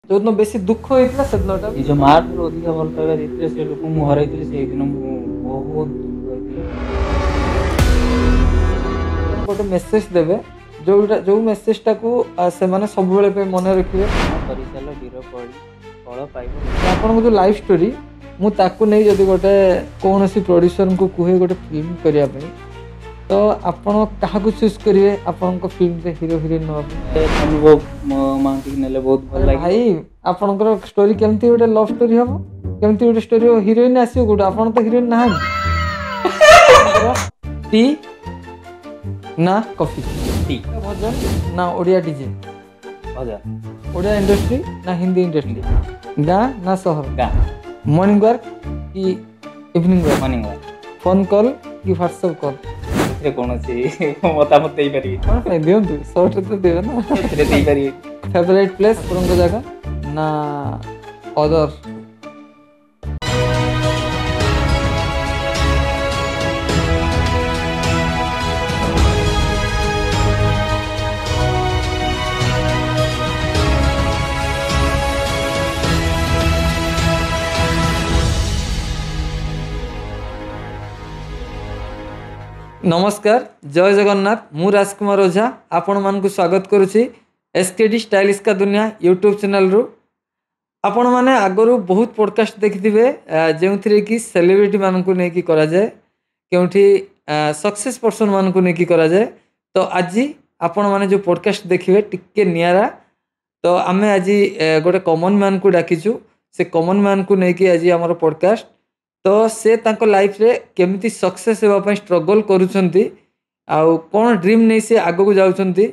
जो दिन बेसी दुख होता से दिनटा ये जो मार अधिक भल पाइबा देते से लोक मु हरैଥିଲି से दिन मु बहुत दुख होइଥିଲି। गोटे मेसेज देवे जो मेसेजटा को से माने सब बेले पे मन रखिए परिचाल डीर पड़ी फल पाइब। आपन जो लाइफ स्टोरी मु ताकू नहीं जदि गोटे कौन सी प्रोड्यूसर को कहे गोटे फिल्म करिया पे तो आपण कहा चूज करेंगे आपण फिल्म रे हीरो हीरोइन अनुभव महांती नेले बहुत भल लागे भाई आपनकर स्टोरी केमती गोटे लव स्टोरी हम केमती गोटे स्टोरी हीरोइन आसीयो गोटे आपण तो हीरोइन ना टी ना कॉफी टी भजन ना ओडिया डीजे भजन ओडिया इंडस्ट्री ना हिंदी इंडस्ट्री गाँ ना शहर गाँ मॉर्निंग वर्क कि evening work morning work phone call कि व्हाट्सएप कॉल कौन सी मतामत दे पारि कौन दियंतु शॉर्ट तो देवे ना दे पारि फेवरेट प्लेस आपन जगह ना अदर नमस्कार जय जगन्नाथ मु राजकुमार ओझा आपण मानकु स्वागत करुछि एसकेडी स्टाइलिश का दुनिया यूट्यूब चैनल रु आपण माने आगरु बहुत पॉडकास्ट देखिथिबे जेउथिरे कि सेलिब्रिटी मानकु नै कि करा जाय केउठी सक्सेस पर्सन मानकु नै कि करा जाय तो आज आपण माने जो पॉडकास्ट देखिबे टिके नियारा तो आमे आज गोटे कॉमन मैन को डाकिछु से कॉमन मैन को नै कि आज हमर पॉडकास्ट तो से तांको लाइफ रे केमिति सक्सेस हेबा पय स्ट्रगल करूछंती आउ कोन ड्रीम नै से आगो को जाउछंती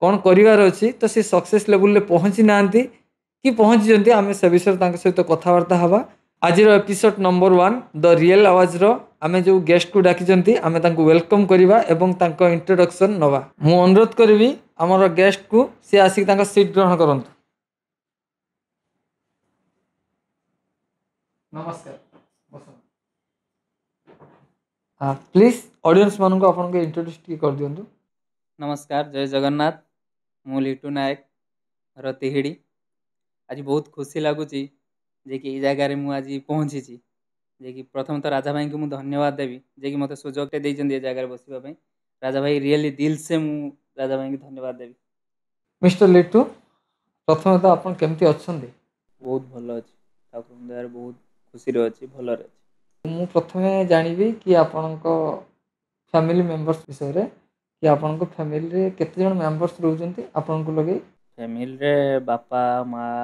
कोन करिवार अछि तो से सक्सेस लेवल ले पहुंची नांती कि पहुंची जंती आमे से विषय तांको सहित कथा वार्ता हवा आज रो एपिसोड नंबर 1 द रियल आवाज रो आमे जो गेस्ट को डाकी जंती आमे तांको वेलकम करिवा एवं तांको इंट्रोडक्शन नवा मु अनुरोध करबी हमर गेस्ट को से आसी तांको सीट ग्रहण करंतु नमस्कार प्लीज ऑडियंस मान को आपन के इंट्रोड्यूस कर दियंतु नमस्कार जय जगन्नाथ मु लिटू नायक रतिहिड़ी आज बहुत खुशी लगुची जे कि ई जगह रे मु आज पहुंची छी जे कि प्रथम तो राजा भाई को मु धन्यवाद देवी जे कि मते सुजोग ते दैछन ए जगह रे बसिबा पई राजा भाई रियली दिल से मु राजा भाई को धन्यवाद देवी मिस्टर लिटू प्रथम तो आपन केमती अछंदी बहुत भलो अछि ठाकुर दयार बहुत खुशी रे अछि भलो रे मु प्रथमे जानिबी कि आपनको फैमिली मेंबर्स विषय रे कि आपनको फैमिली रे केते जन मेंबर्स रहउचंती आपनको लगे फैमिली रे बापा माँ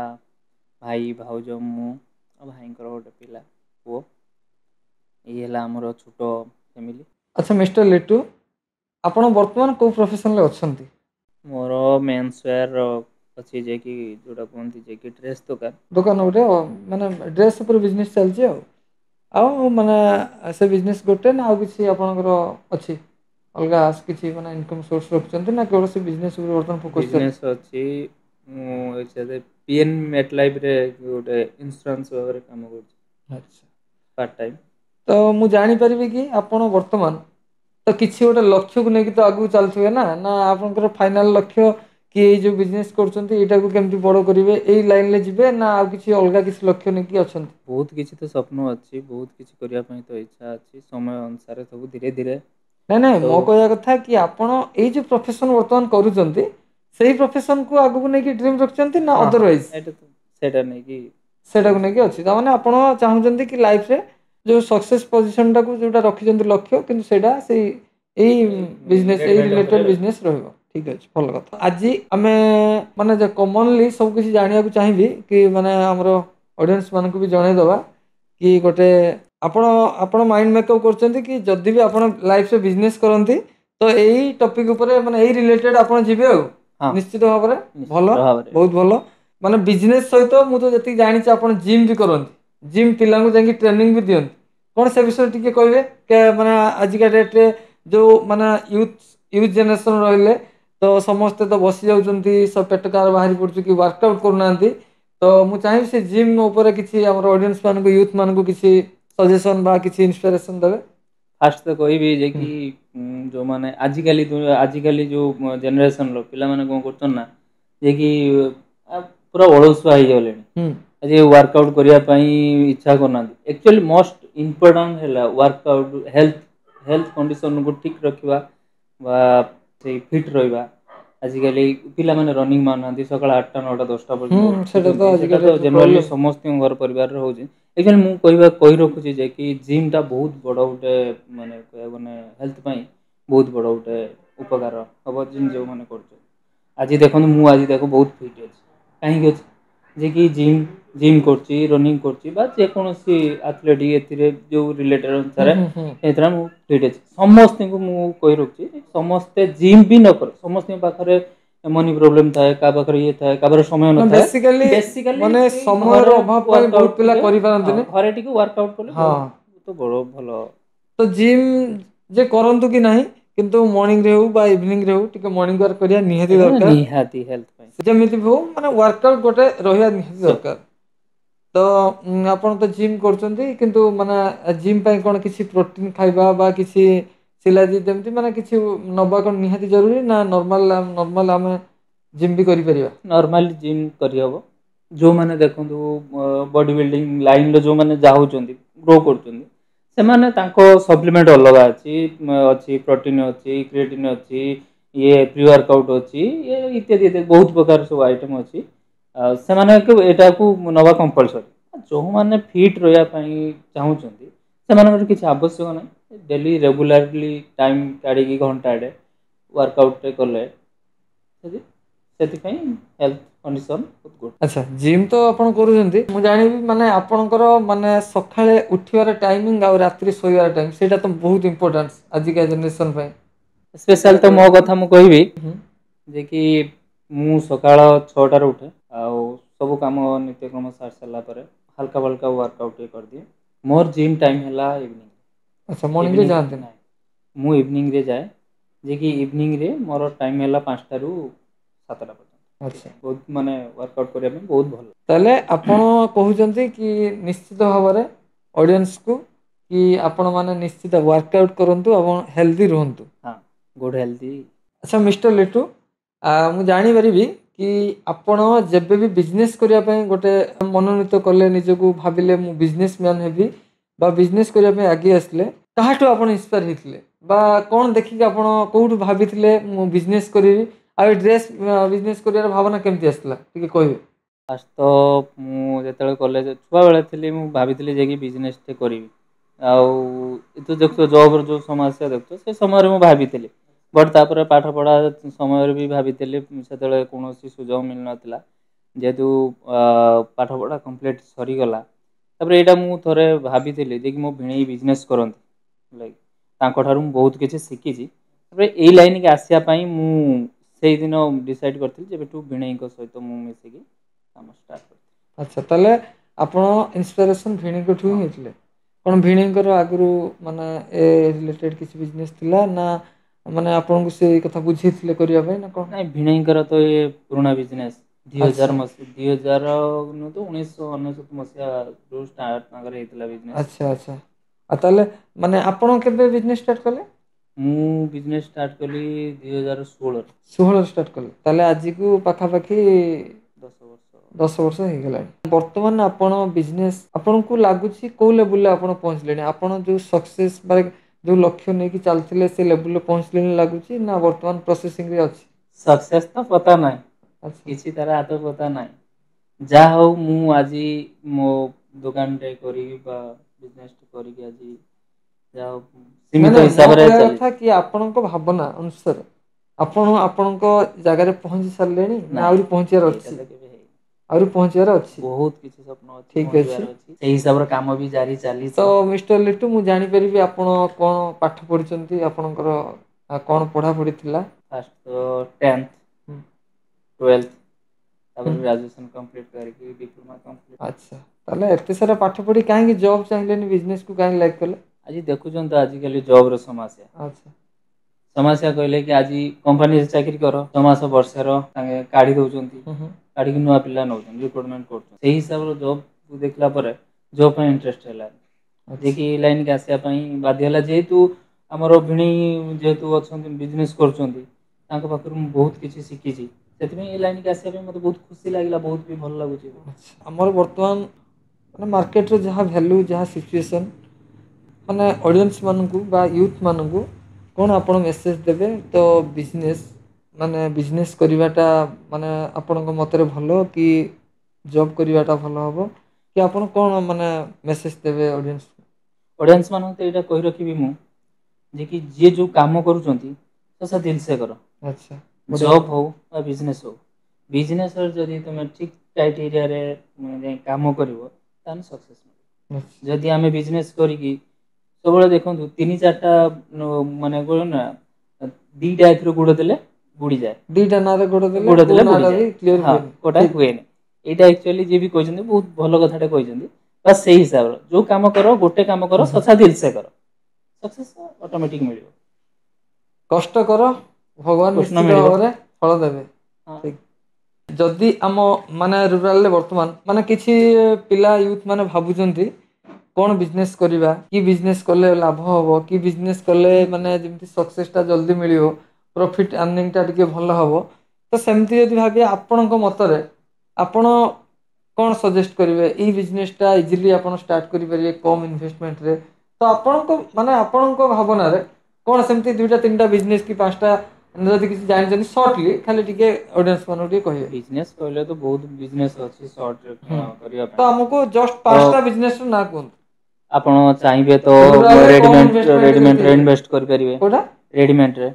भाई भाउज मु भाई को गोटे पिला पुओ ये हला हमर छोटो फैमिली अच्छा मिस्टर लिटू आपण वर्तमान को प्रोफेशन ले अछंती मोर मेंस वेयर अछि जे कि जोटा कोनती जे कि ड्रेस दुकान गोटे माने ड्रेस ऊपर बिजनेस चलछि आउ माने से बिजनेस गोटे ना आउ किछि आपनकर अछि अलगा किछि माने इनकम सोर्स रखचंती ना केवल से बिजनेस ऊपर वर्तमान फोकस बिजनेस अछि मु एछे पीएन मेट लाइफ रे गोटे इंश्योरेंस वगैरह काम करछि अच्छा पार्ट टाइम तो मु जानि परिबे कि आपण वर्तमान तो किछि गोटे लक्ष्य को नेकी तो आगु चलथिबे ना ना आपनकर फाइनल लक्ष्य कि ए जो बिजनेस करछंती एटा को केमति बड़ करिवे एई लाइन ले जिवे ना आ किछि अलगा किछि लक्ष्य नेकी अछंती बहुत किछि तो स्वप्न अछि बहुत किछि करिया पई तो इच्छा अछि समय अनुसार सब धीरे धीरे नहीं नहीं तो मो कहया कथा कि आपण ए जो प्रोफेशन वर्तमान करूचंती सेही प्रोफेशन को आगु को नेकी ड्रीम रखचंती ना अदरवाइज एटा तो सेटा नै कि सेटा को नेकी अछि त माने आपण चाहुचंती कि लाइफ रे जो सक्सेस पोजीशन टा को जोटा रखिचंती लक्ष्य किंतु सेटा सेही एई बिजनेस एई रिलेटेड बिजनेस रहइबो ठीक अछि भल कथा आज आमे माने जे कॉमनली सब किछि जानिया को चाहिबी कि माने हमरो ऑडियंस मान को भी जणाई दवा कि गोटे आपण आपण माइंड मेकअप करचंती कि जदी भी आपण लाइफ से बिजनेस करंती तो एई टॉपिक ऊपर माने एई रिलेटेड आपण जिबे निश्चित भाव रे भलो बहुत भलो माने बिजनेस सहित मु तो जति जानि छ आपण जिम भी करंती जिम पिला को जाकी ट्रेनिंग भी दियंती कोन से विषय टिके कहबे के माने आज का डेट रे जो माने यूथ जनरेशन रहले तो समस्त तो बसी जाउचंती सब पेट कार बाहरी पड़छु कि वर्कआउट करनांती तो मु चाहि से जिम ऊपर किछि हमर ऑडियंस मान को यूथ मान को किछि सजेशन बा किछि इंस्पिरेशन देबे फास्ट तो कहबी जे कि जो माने आजिकली जो जनरेशन रो पिला माने कोन करछन ना जे कि ପୁରା ଅଳସୁଆ ହେଇଗଲେଣି। ହୁଁ ଆଜି ୱାର୍କଆଉଟ୍ କରିବା ପାଇଁ ଇଚ୍ଛା କରୁନାହାନ୍ତି। ଆକ୍ଚୁଆଲି ମୋଷ୍ଟ ଇମ୍ପୋର୍ଟାଣ୍ଟ ହେଲା ୱାର୍କଆଉଟ୍ ହେଲ୍ଥ କଣ୍ଡିସନକୁ ଠିକ୍ ରଖିବା ବା ସେଇ ଫିଟ୍ ରହିବା। ଆଜିକାଲି ପିଲାମାନେ ରନିଂ ମାରୁନାହାନ୍ତି ସକାଳ 8ଟା 9ଟା 10ଟା ହୁଁ ପର୍ଯ୍ୟନ୍ତ ସେଇଟା ତ ଉଠୁଛନ୍ତି। ସେଇଟା ଆଜିକାଲି ତ ଜେନେରାଲି ପ୍ରୋବ୍ଲେମ। ସମସ୍ତଙ୍କ ଘର ପରିବାରରେ ହେଉଛି। ଏଇখানে ମୁଁ କହି ରଖୁଛି ଯେ କି ଜିମ୍ଟା ବହୁତ ବଡ଼ ଗୋଟେ ମାନେ କହିବାକୁ ଗଲେ ହେଲ୍ଥ ପାଇଁ ବହୁତ ବଡ଼ ଗୋଟେ ଉପକାର ହେବ ଜିମ୍ ଯେଉଁମାନେ କରୁଛନ୍ତି। ଆଜି ଦେଖନ୍ତୁ ମୁଁ ଆଜି ତାକୁ ବହୁତ ଫିଟ୍ ଅଛି। କାହିଁକି ଅଛି ଯେ କି ଜିମ୍ କରୁଛି ରନିଂ କରୁଛି ବା ଯେକୌଣସି ଆଥଲେଟିକ୍ ଏଥିରେ ଯେଉଁ ରିଲେଟେଡ୍ ହୁଁ ଅନୁସାରେ ହୁଁ ହୁଁ ଏଥିରେ ମୁଁ ଫିଟ୍ ଅଛି। ସମସ୍ତଙ୍କୁ ମୁଁ କହି ରଖୁଛି ସମସ୍ତେ ଜିମ୍ ବି ନ କର ସମସ୍ତଙ୍କ ପାଖରେ ମନି ପ୍ରୋବ୍ଲେମ୍ ଥାଏ କାହା ପାଖରେ ଇଏ ଥାଏ କାହା ପାଖରେ ସମୟ ନା ନଥାଏ। ବେସିକାଲି ବେସିକାଲି ମାନେ ସେଇ ସମୟର ଘରେ ଅଭାବ ପାଇଁ ବହୁତ ୱାର୍କଆଉଟ୍ ପିଲା ଟିକେ କରିପାରନ୍ତିନି। ଘରେ ଟିକେ ୱାର୍କଆଉଟ୍ କଲେ ହଁ ବହୁତ ବଡ଼ ଭଲ। ତ ଜିମ୍ ଯେ କରନ୍ତୁ କି ନାହିଁ କିନ୍ତୁ ମର୍ଣ୍ଣିଂରେ ହଉ ବା ଇଭିନିଂରେ ହଉ ଟିକେ ମର୍ଣ୍ଣିଂ ୱାର୍କ କରିବା ନିହାତି ଏଇଟା ଦରକାର। ନିହାତି ହେଲ୍ଥ ପାଇଁ। ଯେମିତି ବି ହଉ ମାନେ ୱାର୍କଆଉଟ୍ ଗୋଟେ ରହିବା ନିହାତି ସିଓର। ଦରକାର। ତ ଆପଣ ତ ଜିମ୍ କରୁଛନ୍ତି କିନ୍ତୁ ମାନେ ଜିମ୍ ପାଇଁ କଣ କିଛି ପ୍ରୋଟିନ୍ ଖାଇବା ବା କିଛି ସିଲାଜି ଯେମିତି ମାନେ କିଛି ନବା କଣ ନିହାତି ଜରୁରୀ ନା ନର୍ମାଲ ଆମେ ଜିମ୍ ବି କରିପାରିବା। ନର୍ମାଲି ଜିମ୍ କରିହେବ। ଯେଉଁମାନେ ଦେଖନ୍ତୁ ବଡ଼ି ବିଲ୍ଡିଂ ଲାଇନରେ ଯେଉଁମାନେ ଯାଉଛନ୍ତି ଗ୍ରୋ କରୁଛନ୍ତି ସେମାନେ ତାଙ୍କ ସପ୍ଲିମେଣ୍ଟ ଅଲଗା ଅଛି ପ୍ରୋଟିନ୍ ଅଛି କ୍ରିଏଟିନ୍ ଅଛି ଇଏ ପ୍ରି ୱାର୍କଆଉଟ୍ ଅଛି ଇତ୍ୟାଦି ବହୁତ ପ୍ରକାର ସବୁ ଆଇଟମ୍ ଅଛି। ଆଉ ସେମାନେ ଏଇଟାକୁ ନେବା କମ୍ପଲସରୀ। ଯେଉଁମାନେ ଫିଟ୍ ରହିବା ପାଇଁ ଚାହୁଁଛନ୍ତି ସେମାନଙ୍କର କିଛି ଆବଶ୍ୟକ ନାହିଁ। ଡେଲି ରେଗୁଲାରଲି ଟାଇମ୍ କାଢ଼ିକି ଘଣ୍ଟାଟେ ୱାର୍କଆଉଟ୍ଟେ କଲେ ସେଥିପାଇଁ ହେଲ୍ଥ କଣ୍ଡିସନ୍ ବହୁତ ଗୁଡ୍। ଆଚ୍ଛା ଜିମ୍ ତ ଆପଣ କରୁଛନ୍ତି ମୁଁ ଜାଣିବି ମାନେ ଆପଣଙ୍କର ମାନେ ସକାଳେ ଉଠିବାର ଟାଇମିଂ ଆଉ ରାତିରେ ଶୋଇବାର ଟାଇମ୍ ସେଇଟା ତ ବହୁତ ଇମ୍ପୋର୍ଟାନ୍ସ ଆଜିକା ଜେନେରେସନ୍ ପାଇଁ। ସ୍ପେଶାଲ ତ ମୋ କଥା ମୁଁ କହିବି ହୁଁ ଯେ କି ମୁଁ ସକାଳ 6ଟାରେ ଉଠେ ଆଉ ସବୁ କାମ ନିତ୍ୟକ୍ରମ ସାରି ସାରିଲା ପରେ ହାଲକା ୱାର୍କଆଉଟ୍ ଟିକେ କରିଦିଏ। ମୋର ଜିମ୍ ଟାଇମ୍ ହେଲା ଇଭିନିଂ। ଆଚ୍ଛା ମର୍ଣ୍ଣିଂରେ ଇଭିନିଂ ଯାଆନ୍ତିନି। ନାଇଁ ମୁଁ ଇଭିନିଂରେ ଯାଏ। ଯେ କି ଇଭିନିଂରେ ମୋର ଟାଇମ୍ ହେଲା 5ଟାରୁ 7ଟା ଆଚ୍ଛା ପର୍ଯ୍ୟନ୍ତ। ବହୁତ ମାନେ ୱାର୍କଆଉଟ୍ କରିବା ପାଇଁ ବହୁତ ଭଲ। ତାହେଲେ ଆପଣ କହୁଛନ୍ତି କି ନିଶ୍ଚିତ ଭାବରେ ଅଡ଼ିଏନ୍ସକୁ କି ଆପଣମାନେ ନିଶ୍ଚିତ ୱାର୍କ ଆଉଟ୍ କରନ୍ତୁ ଏବଂ ହେଲ୍ଦି ରୁହନ୍ତୁ। ହଁ ଗୁଡ୍ ହେଲ୍ଦି। ଆଚ୍ଛା ମିଷ୍ଟର ଲିଟୁ ମୁଁ ଜାଣିପାରିବି କି ଆପଣ ଯେବେ ବି ବିଜନେସ୍ କରିବା ପାଇଁ ଗୋଟେ ମନୋନୀତ କଲେ ନିଜକୁ ଭାବିଲେ ମୁଁ ବିଜନେସ୍ ମ୍ୟାନ୍ ହେବି ବା ବିଜନେସ୍ କରିବା ପାଇଁ ଆଗେଇ ଆସିଲେ କାହାଠୁ ଆପଣ ଇନ୍ସପାୟାର ହେଇଥିଲେ ବା କଣ ଦେଖିକି ଆପଣ କୋଉଠୁ ଭାବିଥିଲେ ମୁଁ ବିଜନେସ୍ କରିବି ଆଉ ଏ ଡ୍ରେସ୍ ବିଜନେସ୍ କରିବାର ଭାବନା କେମିତି ଆସିଥିଲା ଟିକେ କହିବେ? ଫାଷ୍ଟ ତ ମୁଁ ଯେତେବେଳେ କଲେଜ ଛୁଆବେଳେ ଥିଲି ମୁଁ ଭାବିଥିଲି ଯାଇକି ବିଜନେସ୍ଟେ କରିବି। ଆଉ ଏ ତ ଦେଖୁଛ ଜବ୍ର ଯେଉଁ ସମସ୍ୟା ଦେଖୁଛ ସେ ସମୟରେ ମୁଁ ଭାବିଥିଲି। ବଟ୍ ତାପରେ ପାଠ ପଢ଼ା ସମୟରେ ବି ଭାବିଥିଲି ସେତେବେଳେ କୌଣସି ସୁଯୋଗ ମିଳିନଥିଲା। ଯେହେତୁ ପାଠପଢ଼ା କମ୍ପ୍ଲିଟ୍ ସରିଗଲା ତାପରେ ଏଇଟା ମୁଁ ଥରେ ଭାବିଥିଲି ଯେ କି ମୋ ଭିଣେଇ ବିଜନେସ୍ କରନ୍ତି ହେଲାକି ତାଙ୍କଠାରୁ ମୁଁ ବହୁତ କିଛି ଶିଖିଛି ତାପରେ ଏଇ ଲାଇନ୍ କି ଆସିବା ପାଇଁ ମୁଁ ସେଇଦିନ ଡିସାଇଡ଼୍ କରିଥିଲି ଯେବେଠୁ ଭିଣେଇଙ୍କ ସହିତ ମୁଁ ମିଶିକି କାମ ଷ୍ଟାର୍ଟ କରିଥିଲି। ଆଚ୍ଛା ତାହେଲେ ଆପଣ ଇନ୍ସପିରେସନ୍ ଭିଣେଇଙ୍କଠୁ ହିଁ ହଁ ହେଇଥିଲେ। କଣ ଭିଣେଇଙ୍କର ଆଗରୁ ମାନେ ଏ ରିଲେଟେଡ୍ କିଛି ବିଜନେସ୍ ଥିଲା ନା ମାନେ ଆପଣଙ୍କୁ ସେଇ କଥା ବୁଝିଥିଲେ କରିବା ପାଇଁ ନା କଣ? ନାଇଁ ଭିଣେଇଙ୍କର ତ ଏ ପୁରୁଣା ବିଜନେସ୍ ଆଚ୍ଛା 2000 ନୁହଁ ତ 1999 ମସିହାରୁ ଷ୍ଟାର୍ଟ ତାଙ୍କର ହେଇଥିଲା ବିଜନେସ୍। ଆଚ୍ଛା ଆଚ୍ଛା ଆଉ ତାହେଲେ ମାନେ ଆପଣ କେବେ ବିଜନେସ୍ ଷ୍ଟାର୍ଟ କଲେ? ମୁଁ ବିଜନେସ୍ ଷ୍ଟାର୍ଟ କଲି 2016ରେ। 16ରେ ଷ୍ଟାର୍ଟ କଲେ ତାହେଲେ ଆଜିକୁ ପାଖାପାଖି 10 ବର୍ଷ। 10 ବର୍ଷ ହେଇଗଲାଣି ବର୍ତ୍ତମାନ ଆପଣ ବିଜନେସ୍ ଆପଣଙ୍କୁ ଲାଗୁଛି କୋଉ ଲେବୁଲରେ ଆପଣ ପହଞ୍ଚିଲେଣି ଆପଣ ଯୋଉ ସକ୍ସେସ୍ ବା ଯୋଉ ଲକ୍ଷ୍ୟ ନେଇକି ଚାଲିଥିଲେ ସେ ଲେବୁଲରେ ପହଞ୍ଚିଲେଣି ଲାଗୁଛି ନା ବର୍ତ୍ତମାନ ପ୍ରୋସେସିଂରେ ଅଛି? ସକ୍ସେସ୍ ତ ପତା ନାହିଁ ଆଚ୍ଛା କିଛି ତାର ଆଦୌ ପତା ନାହିଁ। ଯାହା ହଉ ମୁଁ ଆଜି ମୋ ଦୋକାନଟେ କରିକି ବା ବିଜନେସ୍ କରିକି ଆଜି ଯାହା ହଉ ନାଇଁ ସୀମିତ ନାଇଁ ମୋ ହିସାବରେ କହିବା କଥା ଚାଲିଛି। କି ଆପଣଙ୍କ ଭାବନା ଅନୁସାରେ ଆପଣ ଆପଣଙ୍କ ଜାଗାରେ ପହଞ୍ଚି ସାରିଲେଣି ନା ନାଇଁ ଆହୁରି ପହଞ୍ଚିବାର ସେଇଟା ଅଛି? ତ କେବେ ହେଇନି। ଆହୁରି ପହଞ୍ଚିବାର ଅଛି ବହୁତ କିଛି ସ୍ୱପ୍ନ ଅଛି ଠିକ୍ ପହଞ୍ଚିବାର ଅଛି ସେଇ ହିସାବରେ କାମ ବି ଜାରି ତ ଚାଲିଛି। ମିଷ୍ଟର ଲିଟୁ ମୁଁ ଜାଣିପାରିବି ଆପଣ କଣ ପାଠ ପଢ଼ିଛନ୍ତି ଆପଣଙ୍କର କଣ ପଢ଼ାପଢ଼ି ଥିଲା? ଫାଷ୍ଟ ତ 10th ହୁଁ 12th ହୁଁ ତାପରେ ଗ୍ରାଜୁଏସନ୍ କମ୍ପ୍ଲିଟ୍ କରିକି ଡିପ୍ଲୋମା କମ୍ପ୍ଲିଟ୍ ଆଚ୍ଛା ତାହେଲେ ଏତେ ସାରା ପାଠ ପଢ଼ି କାହିଁକି ଜବ୍ ଚାହିଁଲେନି ବିଜନେସକୁ କାହିଁକି ଲାଇକ୍ କଲେ? ଆଜି ଦେଖୁଛନ୍ତି ତ ଆଜିକାଲି ଜବର ସମସ୍ୟା। ଆଚ୍ଛା ସମସ୍ୟା କହିଲେ କି ଆଜି କମ୍ପାନୀରେ ଚାକିରି କର 6 ମାସ ବର୍ଷର ତାଙ୍କେ କାଢି ଦଉଛନ୍ତି। ହୁଁ ହୁଁ କାଢିକି ନୂଆ ପିଲା ନଉଛନ୍ତି ରିକ୍ରୁଟମେଣ୍ଟ କରୁଛନ୍ତି ସେଇ ହିସାବରେ ଜବ୍ ଦେଖିଲା ପରେ ଜବ୍ ପାଇଁ ଇଣ୍ଟରେଷ୍ଟ ହେଲାନି ଯିଏ ଆଚ୍ଛା କି ଏଇ ଲାଇନକି ଆସିବା ପାଇଁ ବାଧ୍ୟ ହେଲା ଯେହେତୁ ଆମର ଭିଣେଇ ଯେହେତୁ ଅଛନ୍ତି ବିଜନେସ୍ କରୁଛନ୍ତି ତାଙ୍କ ପାଖରୁ ମୁଁ ବହୁତ କିଛି ଶିଖିଛି। ସେଥିପାଇଁ ଏ ଲାଇନ୍ କି ଆସିବା ପାଇଁ ମୋତେ ବହୁତ ଖୁସି ଲାଗିଲା, ବହୁତ ବି ଭଲ ଲାଗୁଛି। ଆମର ବର୍ତ୍ତମାନ ମାନେ ମାର୍କେଟରେ ଯାହା ଭ୍ୟାଲ୍ୟୁ, ଯାହା ସିଚୁଏସନ୍, ମାନେ ଅଡ଼ିଏନ୍ସ ମାନଙ୍କୁ ବା ୟୁଥ୍ ମାନଙ୍କୁ କ'ଣ ଆପଣ ମେସେଜ୍ ଦେବେ? ତ ବିଜନେସ୍ କରିବାଟା ମାନେ ଆପଣଙ୍କ ମତରେ ଭଲ କି ଜବ୍ କରିବାଟା ଭଲ ହେବ, କି ଆପଣ କ'ଣ ମାନେ ମେସେଜ୍ ଦେବେ ଅଡ଼ିଏନ୍ସ? ଅଡ଼ିଏନ୍ସ ମାନଙ୍କୁ ତ ଏଇଟା କହି ରଖିବି ମୁଁ, ଯେ କି ଯିଏ ଯେଉଁ କାମ କରୁଛନ୍ତି ତ ଦିଲ୍ ସେ କର। ଆଚ୍ଛା, ବଢ଼ିଆ ଜବ୍ କଥା। ହଉ ବା ବିଜନେସ୍ ହଉ, ବିଜନେସ୍ରେ ଯଦି ତୁମେ ଠିକ୍ କ୍ରାଇଟେରିଆରେ ଯାଇ କାମ କରିବ ତାହେଲେ ସକ୍ସେସ୍ ମିଳିବ। ଆଚ୍ଛା। ଯଦି ଆମେ ବିଜନେସ୍ କରିକି ସବୁବେଳେ ଦେଖନ୍ତୁ 3-4ଟା ମାନେ କ'ଣ ନା, 2ଟା ଏଥିରୁ ଗୋଡ଼ ଦେଲେ ବୁଡ଼ିଯାଏ, ଦୁଇଟା ନାଁରେ ଗୋଡ଼ ଗୋଡ଼ ଦେଲେ ନାଁଟା ବୁଡ଼ିଯାଏ। ବି କ୍ଲିୟର ହଁ, ହୁଏନି। କୋଉଟା ଠିକ୍। ହୁଏନି। ଏଇଟା ଆକ୍ଚୁଆଲି ଯିଏ ବି କହିଛନ୍ତି ବହୁତ ଭଲ କଥାଟେ କହିଛନ୍ତି। ବାସ୍ ସେଇ ହିସାବରେ ଯୋଉ କାମ କର, ଗୋଟେ କାମ କର, ସଚ୍ଚା ଦିଲ୍ ସେ କର, ସକ୍ସେସ୍ ଅଟୋମେଟିକ୍ ମିଳିବ। କଷ୍ଟ କର, ଭଗବାନ କୃଷ୍ଣ ନିଶ୍ଚିତ ମିଳିବ। ଭାବରେ ଫଳ ଦେବେ। ହଁ। ଠିକ୍। ଯଦି ଆମ ମାନେ ରୁରାଲରେ ବର୍ତ୍ତମାନ ମାନେ କିଛି ପିଲା ୟୁଥ୍ ମାନେ ଭାବୁଛନ୍ତି କ'ଣ ବିଜନେସ୍ କରିବା, କି ବିଜନେସ୍ କଲେ ଲାଭ ହେବ, କି ବିଜନେସ୍ କଲେ ମାନେ ଯେମିତି ସକ୍ସେସ୍ଟା ଜଲ୍ଦି ମିଳିବ, ପ୍ରଫିଟ୍ ଆର୍ନିଂଟା ଟିକେ ଭଲ ହେବ, ତ ସେମିତି ଯଦି ଭାବିବେ ଆପଣଙ୍କ ମତରେ ଆପଣ କ'ଣ ସଜେଷ୍ଟ କରିବେ? ଏଇ ବିଜନେସ୍ଟା ଇଜିଲି ଆପଣ ଷ୍ଟାର୍ଟ କରିପାରିବେ କମ୍ ଇନଭେଷ୍ଟମେଣ୍ଟରେ, ତ ଆପଣଙ୍କ ଭାବନାରେ କ'ଣ ସେମିତି 2-3ଟା ବିଜନେସ୍ କି 5ଟା ଯଦି କିଛି ଜାଣିଛନ୍ତି ସର୍ଟଲି ଖାଲି ଟିକେ ଅଡ଼ିଏନ୍ସ ମାନଙ୍କୁ ଟିକେ କହିବେ? ବିଜନେସ୍ କହିଲେ ତ ବହୁତ ବିଜନେସ୍ ଅଛି ସର୍ଟରେ କରିବା ତ ପାଇଁ। ଆମକୁ ଜଷ୍ଟ ତ 5ଟା ବିଜନେସ୍ର ନାଁ କୁହନ୍ତୁ। ଆପଣ ଚାହିଁବେ ତ ରୁରାଲରେ କମ୍ ଇନଭେଷ୍ଟମେଣ୍ଟରେ ଯେମିତି ରେଡିମେଡ୍ରେ ଇନଭେଷ୍ଟ କରିପାରିବେ। କୋଉଟା? ରେଡିମେଡ୍ରେ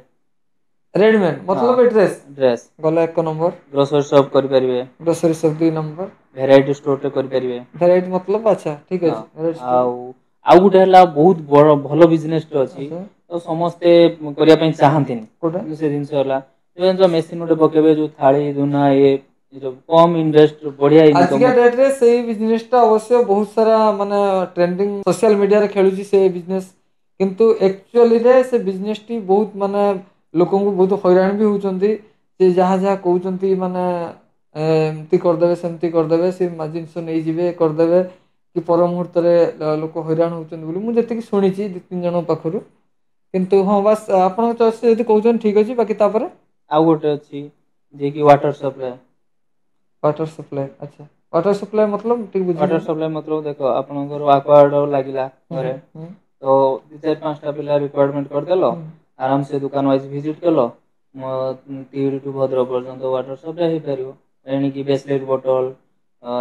ରେଡିମେଡ୍ ହଁ, ମତଲବ ଡ୍ରେସ୍ ଡ୍ରେସ୍, ଗଲା 1 ନମ୍ବର। ଗ୍ରୋସରୀ ସପ୍ କରିପାରିବେ, ଗ୍ରୋସରୀ ସପ୍ 2 ନମ୍ବର। ଭେରାଇଟି ଷ୍ଟୋରରେ କରିପାରିବେ। ଭେରାଇଟି ମତଲବ ଆଚ୍ଛା ଠିକ୍ ହଁ, ଅଛି। Variety store. ଆଉ ଗୋଟେ ହେଲା ବହୁତ ବଡ଼ ଭଲ ବିଜନେସ୍ଟେ ଅଛି, ଆଚ୍ଛା ତ ସମସ୍ତେ କରିବା ପାଇଁ ଚାହାନ୍ତିନି। କୋଉଟା? କିନ୍ତୁ ସେ ଜିନିଷ ହେଲା ଯୋଉ ମେସିନ୍ ଗୋଟେ ପକେଇବେ, ଯୋଉ ଥାଳି ଧୁନା ଯୋଉ କମ୍ ଇନଭେଷ୍ଟ ବଢ଼ିଆ ଇନକମ୍। ଆଜିକା ଡେଟ୍ରେ ସେଇ ବିଜନେସ୍ଟା ଅବଶ୍ୟ ବହୁତ ସାରା ମାନେ ଟ୍ରେଣ୍ଡିଂ ସୋସିଆଲ ମିଡ଼ିଆରେ ଖେଳୁଛି ସେ ବିଜନେସ୍, କିନ୍ତୁ ଆକ୍ଚୁଆଲିରେ ସେ ବିଜନେସ୍ଟି ବହୁତ ମାନେ ଲୋକଙ୍କୁ ବହୁତ ହଇରାଣ ବି ହେଉଛନ୍ତି। ସେ ଯାହା କହୁଛନ୍ତି ମାନେ ଏମିତି କରିଦେବେ, ସେମିତି କରିଦେବେ, ସେ ଜିନିଷ ନେଇଯିବେ କରିଦେବେ, କି ପର ମୁହୂର୍ତ୍ତରେ ଲୋକ ହଇରାଣ ହେଉଛନ୍ତି ବୋଲି ମୁଁ ଯେତିକି ଶୁଣିଛି 2-3 ଜଣଙ୍କ ପାଖରୁ। କିନ୍ତୁ ହଁ, ବାସ୍ ଆପଣଙ୍କ ଚଏସ୍ ଯଦି କହୁଛନ୍ତି ଠିକ୍ ଅଛି। ବାକି ତାପରେ ଆଉ ଗୋଟେ ଅଛି ଯିଏକି ୱାଟର ସପ୍ଲାଏ। ୱାଟର ସପ୍ଲାଏ, ଆଚ୍ଛା। ୱାଟର ସପ୍ଲାଏ ମତଲବ ଟିକେ ୱାଟର ବୁଝିଲେନି। ସପ୍ଲାଏ ମତଲବ ଦେଖ, ଆପଣଙ୍କର ଆକ୍ୱାଗାର୍ଡ ଲାଗିଲା ହୁଁ ଘରେ, ହୁଁ ତ 4-5ଟା ପିଲା ରିକ୍ୱାୟରମେଣ୍ଟ କରିଦେଲ, ହୁଁ ଆରାମ ସେ ଦୋକାନ ୱାଇଜ୍ ଭିଜିଟ୍ କଲ, ତିହିଡ଼ିଠୁ ଭଦ୍ରକ ପର୍ଯ୍ୟନ୍ତ ୱାଟର ସପ୍ଲାଏ ହେଇପାରିବ। ଏଣିକି ବିସ୍ଲେରୀ ବୋଟଲ,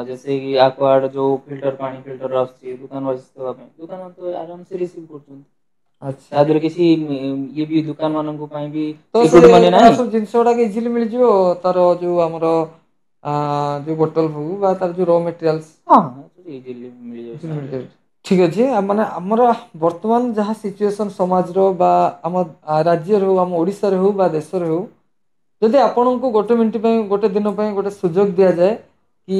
जैसे कि ଆକ୍ୱାଗାର୍ଡ ଯୋଉ ଫିଲ୍ଟର ପାଣି ଫିଲ୍ଟର ଆସୁଛି ଦୋକାନ ୱାଇଜ୍ ଦେବା ପାଇଁ, ଦୋକାନ ତ ଆରାମସେ ରିସିଭ୍ କରୁଛନ୍ତି। ଆଚ୍ଛା। ତା ଦେହରେ କିଛି ଇଏ ବି ଦୋକାନ ମାନଙ୍କ ପାଇଁ ବି ତ ସେ ସିକ୍ୟୁରିଟି ମାନି ନାହିଁ। ସବୁ ଜିନିଷ ଗୁଡାକ ଇଜିଲି ମିଳିଯିବ ତାର ଯୋଉ ଆମର ଯୋଉ ବୋଟଲ ହଉ ବା ତାର ଯୋଉ ର ମେଟେରିଆଲ୍ସ। ହଁ, ଇଜିଲି ମିଳିଯାଉଛି। ଠିକ୍ ଅଛି। ମାନେ ଆମର ବର୍ତ୍ତମାନ ଯାହା ସିଚୁଏସନ୍ ସମାଜର ବା ଆମ ରାଜ୍ୟରେ ହଉ, ଆମ ଓଡ଼ିଶାରେ ହଉ ବା ଦେଶରେ ହଉ, ଯଦି ଆପଣଙ୍କୁ ଗୋଟେ ମିନିଟ୍ ପାଇଁ, ଗୋଟେ ଦିନ ପାଇଁ ଗୋଟେ ସୁଯୋଗ ଦିଆଯାଏ କି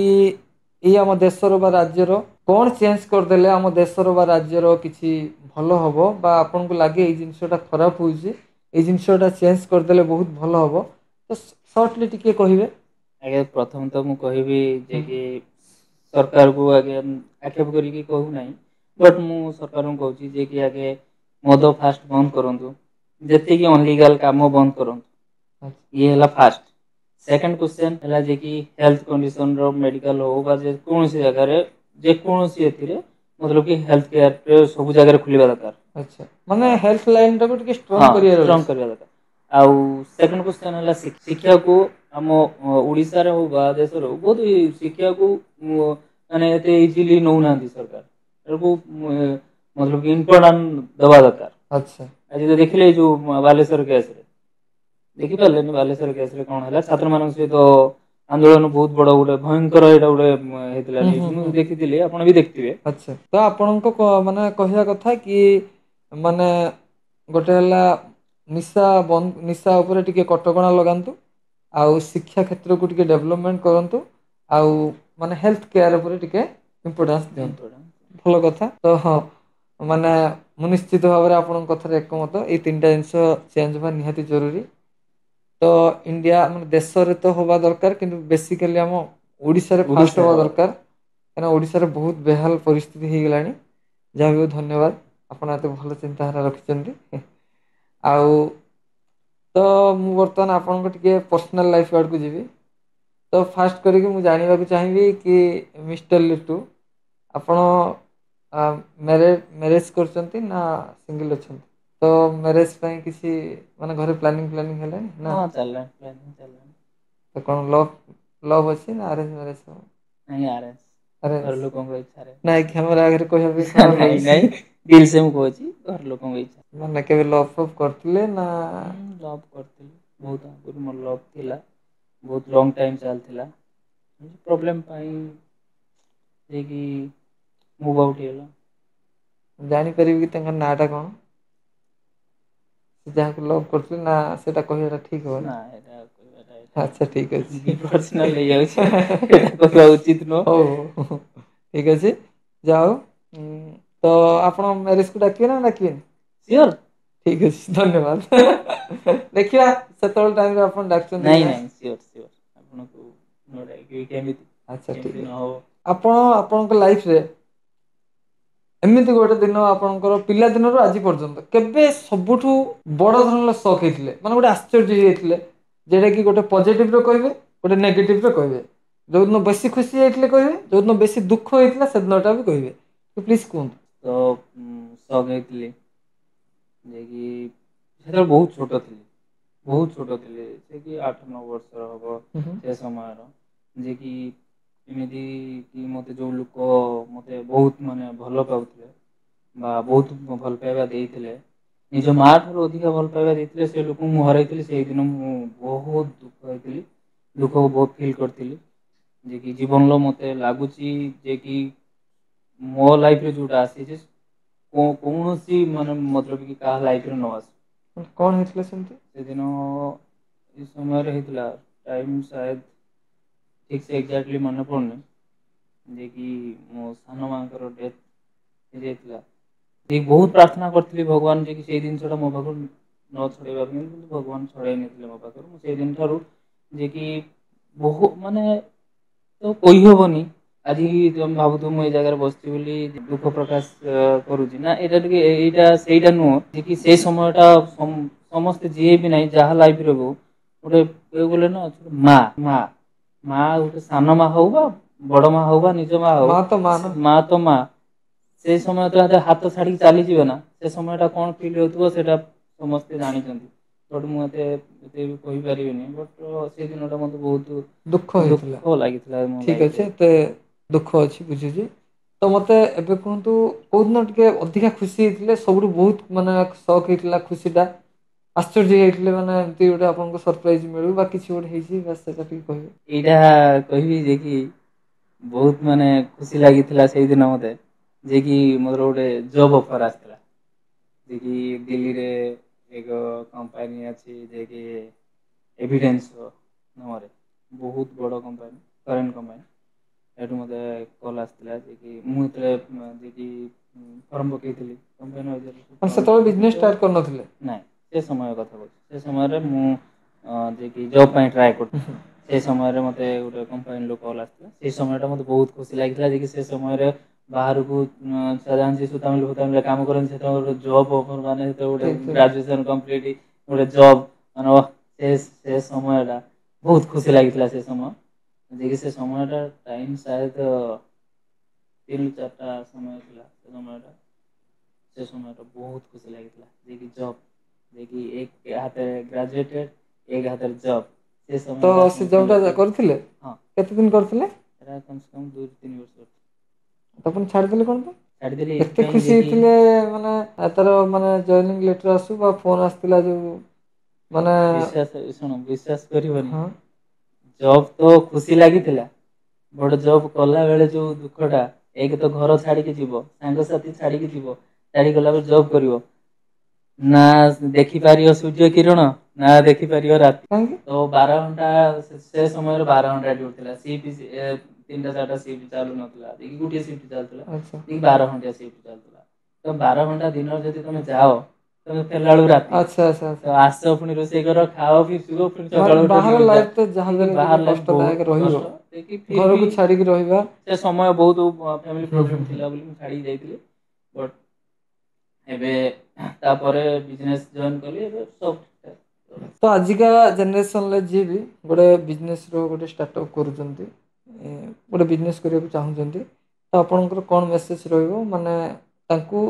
ଏଇ ଆମ ଦେଶର ବା ରାଜ୍ୟର କ'ଣ ଚେଞ୍ଜ କରିଦେଲେ ଆମ ଦେଶର ବା ରାଜ୍ୟର କିଛି ଭଲ ହେବ, ବା ଆପଣଙ୍କୁ ଲାଗେ ଏଇ ଜିନିଷଟା ଖରାପ ହେଉଛି, ଏଇ ଜିନିଷଟା ଚେଞ୍ଜ କରିଦେଲେ ବହୁତ ଭଲ ହେବ, ତ ସର୍ଟଲି ଟିକେ କହିବେ? ଆଜ୍ଞା, ପ୍ରଥମ ତ ମୁଁ କହିବି ଯେ କି ସରକାରକୁ ଆଗେ ଆକ୍ଷେପ କରିକି କହୁନାହିଁ, ବଟ୍ ମୁଁ ସରକାରଙ୍କୁ କହୁଛି ଯେ କି ଆଗେ ମଦ ଫାଷ୍ଟ ବନ୍ଦ କରନ୍ତୁ, ଯେତିକି ଅନଲିଗାଲ କାମ ବନ୍ଦ କରନ୍ତୁ। ଇଏ ହେଲା ଫାଷ୍ଟ। ସେକେଣ୍ଡ କ୍ୱେଶ୍ଚନ ହେଲା ଯେ କି ହେଲ୍ଥ କଣ୍ଡିସନର ମେଡିକାଲ ହଉ ବା ଯେକୌଣସି ଜାଗାରେ ଯେକୌଣସି ଏଥିରେ ମତଲବ କି ହେଲ୍ଥ କେୟାର ସବୁ ଜାଗାରେ ଖୋଲିବା ଦରକାର। ଆଚ୍ଛା, ମାନେ ହେଲ୍ଥ ଲାଇନଟାକୁ ଟିକେ ହଁ, ଷ୍ଟ୍ରଙ୍ଗ କରିବାର ଷ୍ଟ୍ରଙ୍ଗ ଅଛି। କରିବା ଦରକାର। ଆଉ ସେକେଣ୍ଡ କ୍ୱେଶ୍ଚନ ହେଲା ଶିକ୍ଷାକୁ ଆମ ଓଡ଼ିଶାରେ ହଉ ବା ଦେଶରେ ହଉ ବହୁତ ଶିକ୍ଷାକୁ ମାନେ ଏତେ ଇଜିଲି ନେଉନାହାନ୍ତି ସରକାର। ଏଟାକୁ ମତଲବ କି ଇମ୍ପୋର୍ଟାଣ୍ଟ ଦେବା ଦରକାର। ଆଚ୍ଛା। ଆଜି ତ ଦେଖିଲେ ଏଇ ଯୋଉ ବାଲେଶ୍ୱର କେସରେ ଦେଖିପାରିଲେନି, ବାଲେଶ୍ୱର କେସରେ କ'ଣ ହେଲା, ଛାତ୍ରମାନଙ୍କ ସହିତ ଆନ୍ଦୋଳନ ବହୁତ ବଡ଼ ଗୋଟେ ଭୟଙ୍କର ଏଇଟା ଗୋଟେ ହେଇଥିଲା, ହୁଁ ହୁଁ ନ୍ୟୁଜ୍ ମୁଁ ହୁଁ ଦେଖିଥିଲି, ଆପଣ ବି ଦେଖିଥିବେ। ଆଚ୍ଛା, ତ ଆପଣଙ୍କ ମାନେ କହିବା କଥା କି ମାନେ ଗୋଟେ ହେଲା ନିଶା ଉପରେ ଟିକେ କଟକଣା ଲଗାନ୍ତୁ, ଆଉ ଶିକ୍ଷା କ୍ଷେତ୍ରକୁ ଟିକେ ଡେଭଲପମେଣ୍ଟ କରନ୍ତୁ, ଆଉ ମାନେ ହେଲ୍ଥ କେୟାର ଉପରେ ଟିକେ ଇମ୍ପୋର୍ଟାନ୍ସ ଦିଅନ୍ତୁ। ଭଲ କଥା। ତ ହଁ, ମାନେ ମୁଁ ନିଶ୍ଚିତ ଭାବରେ ଆପଣଙ୍କ କଥାରେ ଏକମତ। ଏଇ 3ଟା ଜିନିଷ ଚେଞ୍ଜ ହେବା ନିହାତି ଜରୁରୀ। ତ ଇଣ୍ଡିଆ ମାନେ ଦେଶରେ ତ ହେବା ଦରକାର, କିନ୍ତୁ ବେସିକାଲି ଆମ ଓଡ଼ିଶାରେ ଫାଷ୍ଟ ହେବା ଦରକାର, କାହିଁକିନା ଓଡ଼ିଶାରେ ବହୁତ ବେହାଲ ପରିସ୍ଥିତି ହେଇଗଲାଣି। ଯାହା ବି ହଉ ଧନ୍ୟବାଦ, ଆପଣ ଏତେ ଭଲ ଚିନ୍ତାଧାରା ରଖିଛନ୍ତି। ଆଉ तो ମୁଁ ବର୍ତ୍ତମାନ ଆପଣଙ୍କ ଟିକେ पर्सनल लाइफ आड़ को जीवी तो फास्ट करिक ମୁଁ ଜାଣିବାକୁ ଚାହିଁବି कि मिस्टर लिटू ଆପଣ ମ୍ୟାରେଜ କରୁଛନ୍ତି ନା ସିଙ୍ଗଲ ଅଛନ୍ତି ତ ମ୍ୟାରେଜ ପାଇଁ କିଛି ମାନେ ଘରେ ପ୍ଲାନିଂ ହେଲାଣି ନା हाँ चल रहा है प्लानिंग चल रहा है। ତ କ'ଣ ଲଭ୍ ଅଛି ନା ଆରେଞ୍ଜ ମ୍ୟାରେଜ ହବ नहीं आ रहा है घर ଆରେଞ୍ଜ लोगों को इच्छा रहे ନାଇଁ କ୍ୟାମେରା ଆଗରେ କହିବା ପାଇଁ ଖରାପ नहीं नहीं ଲାଗୁଛି दिल से ମୁଁ କହୁଛି घर लोगों को इच्छा ମାନେ କେବେ ଲଭ୍ ଫଭ୍ କରିଥିଲେ ନା ଲଭ୍ କରିଥିଲି ବହୁତ ଆଗରୁ ମୋର ଲଭ୍ ଥିଲା ବହୁତ ଲଙ୍ଗ ଟାଇମ୍ ଚାଲିଥିଲା ପ୍ରୋବ୍ଲେମ୍ ପାଇଁ ଯାଇକି ମୁଭ୍ ଆଉଟ୍ ହେଇଗଲା ଜାଣିପାରିବି କି ତାଙ୍କ ନାଁ ଟା କ'ଣ ସେ ଯାହାକୁ ଲଭ୍ କରୁଥିଲେ ନା ସେଟା କହିବାଟା ଠିକ୍ ହବନି ନା ଏଇଟା କହିବାଟା ଏଇଟା ଆଚ୍ଛା ଠିକ୍ ଅଛି ପର୍ସନାଲ ହେଇଯାଉଛି ଏଇଟା କହିବା ଉଚିତ ନୁହଁ ହଉ ହଉ ଠିକ୍ ଅଛି ଯାହା ହଉ ତ ଆପଣ ମ୍ୟାରେଜକୁ ଡାକିବେ ନା ଡାକିବେନି ସିଓର ଠିକ୍ ଅଛି ଧନ୍ୟବାଦ ଦେଖିବା ସେତେବେଳେ ଟାଇମରେ ଆପଣ ଡାକୁଛନ୍ତି କି ନାଇଁ ନାହିଁ ନାଇଁ ସିଓର ସିଓର ଆପଣଙ୍କୁ ନ ଡାକିବି କେମିତି ଆଚ୍ଛା ଠିକ୍ କେମିତି ଅଛି ନ ହବ ଆପଣ ଆପଣଙ୍କ ଲାଇଫରେ ଏମିତି ଗୋଟେ ଦିନ ଆପଣଙ୍କର ପିଲା ଦିନରୁ ଆଜି ପର୍ଯ୍ୟନ୍ତ କେବେ ସବୁଠୁ ବଡ଼ ଧରଣର ଶକ୍ ହେଇଥିଲେ ମାନେ ଗୋଟେ ଆଶ୍ଚର୍ଯ୍ୟ ହେଇଯାଇଥିଲେ ଯେଉଁଟା କି ଗୋଟେ ପଜିଟିଭରେ କହିବେ ଗୋଟେ ନେଗେଟିଭରେ କହିବେ ଯୋଉଦିନ ବେଶୀ ଖୁସି ଯାଇଥିଲେ କହିବେ ଯୋଉଦିନ ବେଶୀ ଦୁଃଖ ହେଇଥିଲା ସେଦିନଟା ବି କହିବେ ତ ପ୍ଲିଜ୍ କୁହନ୍ତୁ ତ ସକ୍ ହେଇଥିଲି ଯାଇକି ସେତେବେଳେ ବହୁତ ଛୋଟ ଥିଲି ବହୁତ ଛୋଟ ଥିଲି ସେ କି 8-9 ବର୍ଷର ହବ ହୁଁ ହୁଁ ସେ ସମୟର ଯେ କି ଏମିତି କି ମତେ ଯୋଉ ଲୋକ ମତେ ବହୁତ ମାନେ ଭଲ ପାଉଥିଲେ ବା ବହୁତ ଭଲ ପାଇବା ଦେଇଥିଲେ ନିଜ ମା ଠାରୁ ଅଧିକା ଭଲ ପାଇବା ଦେଇଥିଲେ ସେ ଲୋକଙ୍କୁ ମୁଁ ହରାଇଥିଲି ସେଇଦିନ ମୁଁ ବହୁତ ଦୁଃଖ ହେଇଥିଲି ଦୁଃଖକୁ ବହୁତ ଫିଲ୍ କରିଥିଲି ଯେ କି ଜୀବନର ମତେ ଲାଗୁଛି ଯେ କି ମୋ ଲାଇଫରେ ଯୋଉଟା ଆସିଛି କୌଣସି ମାନେ ମତଲବ କି କାହା ଲାଇଫରେ ନ ଆସୁ କ'ଣ ହେଇଥିଲା ସେମିତି ସେଦିନ ଏ ସମୟରେ ହେଇଥିଲା ଟାଇମ୍ ସାୟଦ ଠିକ୍ ସେ ଏକ୍ଜାକ୍ଟଲି ମନେ ପଡ଼ୁନି ଯେ କି ମୋ ସାନ ମାଙ୍କର ଡେଥ୍ ହେଇଯାଇଥିଲା ବହୁତ ପ୍ରାର୍ଥନା କରିଥିଲି ଭଗବାନ ଯେ କି ସେଇ ଜିନିଷଟା ମୋ ପାଖରୁ ନ ଛଡ଼େଇବା ପାଇଁ କିନ୍ତୁ ଭଗବାନ ଛଡ଼େଇ ନେଇଥିଲେ ମୋ ପାଖରୁ ମୁଁ ସେଇଦିନ ଠାରୁ ଯେ କି ବହୁ ମାନେ ତ କହିହବନି ଆଜି ତମେ ଭାବୁଥିବ ମୁଁ ଏଇ ଜାଗାରେ ବସିଛି ବୋଲି ଦୁଃଖ ପ୍ରକାଶ କରୁଛି ନା ଏଇଟା ଟିକେ ଏଇଟା ସେଇଟା ନୁହଁ ଯେ କି ସେଇ ସମୟଟା ସମସ୍ତେ ଯିଏ ବି ନାହିଁ ଯାହା ଲାଇଫରେ ହଉ ଗୋଟେ କହିବାକୁ ଗଲେ ନା ମା ମା ମା ଗୋଟେ ସାନ ମା ହଉ ବା ବଡ ମା ହଉ ବା ନିଜ ମା ହଉ ତ ମା ନା ମା ତ ମା ସେଇ ସମୟ ତ ହାତ ଛାଡିକି ଚାଲିଯିବେ ନା ସେ ସମୟ ଟା କଣ ଫିଲ୍ ହଉଥିବ ସେଇଟା ସମସ୍ତେ ଜାଣିଛନ୍ତି ବଟ୍ ମୁଁ ଏତେ ବି କହିପାରିବିନି ବଟ୍ ସେଇ ଦିନଟା ମତେ ବହୁତ ଦୁଃଖ ଲାଗିଥିଲା ମୋ ଠିକ୍ ଅଛି ଲାଇଫରେ ଏତେ ଦୁଃଖ ଅଛି ବୁଝୁଛି ତ ମୋତେ ଏବେ କୁହନ୍ତୁ କେଉଁଦିନ ଟିକେ ଅଧିକା ଖୁସି ହେଇଥିଲେ ସବୁଠୁ ବହୁତ ମାନେ ସକ୍ ହେଇଥିଲା ଖୁସିଟା ଆଶ୍ଚର୍ଯ୍ୟ ହେଇଯାଇଥିଲେ ମାନେ ଏମିତି ଗୋଟେ ଆପଣଙ୍କୁ ସରପ୍ରାଇଜ୍ ମିଳୁ ବା କିଛି ଗୋଟେ ହେଇଛି ବାସ୍ ସେଇଟା ଟିକେ କହିବେ ଏଇଟା କହିବି ଯେ କି ବହୁତ ମାନେ ଖୁସି ଲାଗିଥିଲା ସେଇଦିନ ମତେ ଯେ କି ମୋର ଗୋଟେ ଜବ୍ ଅଫର ଆସିଥିଲା ଯେ କି ଦିଲ୍ଲୀରେ ଏକ କମ୍ପାନୀ ଅଛି ଯେ କି ଏଭିଡେନ୍ସ ନାମରେ ବହୁତ ବଡ଼ କମ୍ପାନୀ ଫରେନ୍ କମ୍ପାନୀ ଏଠୁ ମୋତେ କଲ୍ ଆସିଥିଲା ଯେ କି ମୁଁ ଯେତେବେଳେ ଯେ କି ଫର୍ମ ପକେଇଥିଲି କମ୍ପାନୀ ମାନେ ଫର୍ମ ସେତେବେଳେ ପକେଇଥିଲି ବିଜନେସ୍ ତ ଷ୍ଟାର୍ଟ କରିନଥିଲେ ନାଇଁ ସେ ସମୟ କଥା କହୁଛି ସେ ସମୟରେ ମୁଁ ଯେ କି ଜବ୍ ପାଇଁ ଟ୍ରାଏ କରୁଥିଲି ସେ ସମୟରେ ମୋତେ ଗୋଟେ କମ୍ପାନୀରୁ କଲ୍ ଆସିଥିଲା ସେଇ ସମୟଟା ମୋତେ ବହୁତ ଖୁସି ଲାଗିଥିଲା ଯେ କି ସେ ସମୟରେ ବାହାରକୁ ଜାଣିଛି ସୁତାମିଲ ଫୁତାମିଲ କାମ କରନ୍ତି ସେତେବେଳେ ଗୋଟେ ଜବ୍ ଅଫର ମାନେ ଗୋଟେ ଠିକ୍ ଠିକ୍ ଗ୍ରାଜୁଏସନ୍ କମ୍ପ୍ଲିଟ୍ ଗୋଟେ ଜବ୍ ମାନେ ସେ ସମୟଟା ବହୁତ ଖୁସି ଲାଗିଥିଲା ସେ ସମୟ ଯେ କି ସେ ସମୟଟା ଟାଇମ୍ ସାୟଦ 3-4ଟା ସମୟ ଥିଲା ସେ ସମୟଟା ସେ ସମୟଟା ବହୁତ ଖୁସି ଲାଗିଥିଲା ଯେ କି ଜବ୍ ଯେ କି ଏକ ହାତରେ ଗ୍ରାଜୁଏଟେଡ୍ ଏକ ହାତରେ ଜବ୍ ସେ ତ ସମୟଟା ସେ ଜବ୍ଟା ସମସ୍ତଙ୍କୁ କରିଥିଲେ ହଁ କେତେ ଦିନ କରିଥିଲେ ଏଇଟା କମ୍ ସେ କମ୍ 2-3 ବର୍ଷ ଆପଣ ଛାଡ଼ିଦେଲେ କ'ଣ ଛାଡ଼ିଦେଲି ପାଇଁ ଏତେ ଏଇଥିପାଇଁ ଖୁସି ଯେ କି ହେଇଥିଲେ ମାନେ ତାର ମାନେ ଜଏନିଂ ଲେଟର ଆସୁ ବା ଫୋନ୍ ଆସିଥିଲା ଯୋଉ ମାନେ ବିଶ୍ୱାସ କରିବନି ହଁ ଜବ୍ ତ ଖୁସି ଲାଗିଥିଲା ବଟ୍ ଜବ୍ କଲା ବେଳେ ଯୋଉ ଦୁଃଖଟା ଏକ ତ ଘର ଛାଡିକି ଯିବ ସାଙ୍ଗସାଥି ଛାଡିକି ଯିବ ଛାଡିକି ଗଲା ପରେ ଜବ୍ କରିବ ନା ଦେଖିପାରିବ ସୂର୍ଯ୍ୟ କିରଣ ନା ଦେଖିପାରିବ ରାତି କାହିଁକି ତ 12 ଘଣ୍ଟା ସେ ସମୟରେ 12 ଘଣ୍ଟା ଡ୍ୟୁଟି ଥିଲା ସିଫ୍ଟ 3ଟା 4ଟା ସିଫ୍ଟ ଚାଲୁନଥିଲା ଗୋଟିଏ ସିଫ୍ଟ ଚାଲୁଥିଲା ଆଚ୍ଛା 12 ଘଣ୍ଟିଆ ସିଫ୍ଟ ଚାଲୁଥିଲା ତ 12 ଘଣ୍ଟା ଦିନରେ ଯଦି ତମେ ଯାଅ ତମେ ଫେରିଲା ବେଳକୁ ରାତି ଆଚ୍ଛା ଆଚ୍ଛା ଆଚ୍ଛା ତ ଆସ ପୁଣି ରୋଷେଇ କର ଖାଅ ବି ଶୁଅ ପୁଣି ସକାଳୁ ଉଠ ବାହାର ଡ୍ୟୁଟି ଲାଇଫ ତ ଯାହା ବି ଯାଅ ହେଲେ ଟିକେ ବାହାର ଲାଇଫ୍ କଷ୍ଟଦାୟକ ବହୁତ ରହିବ କଷ୍ଟ ଫିର୍ ବି ଘରକୁ ଛାଡିକି ରହିବା ସେ ସମୟ ବହୁତ ଫ୍ୟାମିଲି ହୁଁ ହୁଁ ପ୍ରୋବ୍ଲେମ୍ ହୁଁ ଥିଲା ବୋଲି ମୁଁ ଛାଡ଼ିକି ଯାଇଥିଲି ବଟ୍ ଏବେ ତାପରେ ବିଜନେସ୍ ଜଏନ୍ କଲି ଏବେ ସବୁ ଠିକ୍ ଠାକ୍ तो आजिका जेनेरेशन जी भी गोटे बिजनेस गोटे स्टार्टअप करुँच गोटे बिजनेस करने चाहूँगी तो आपणकर कौन मेसेज माने तांकु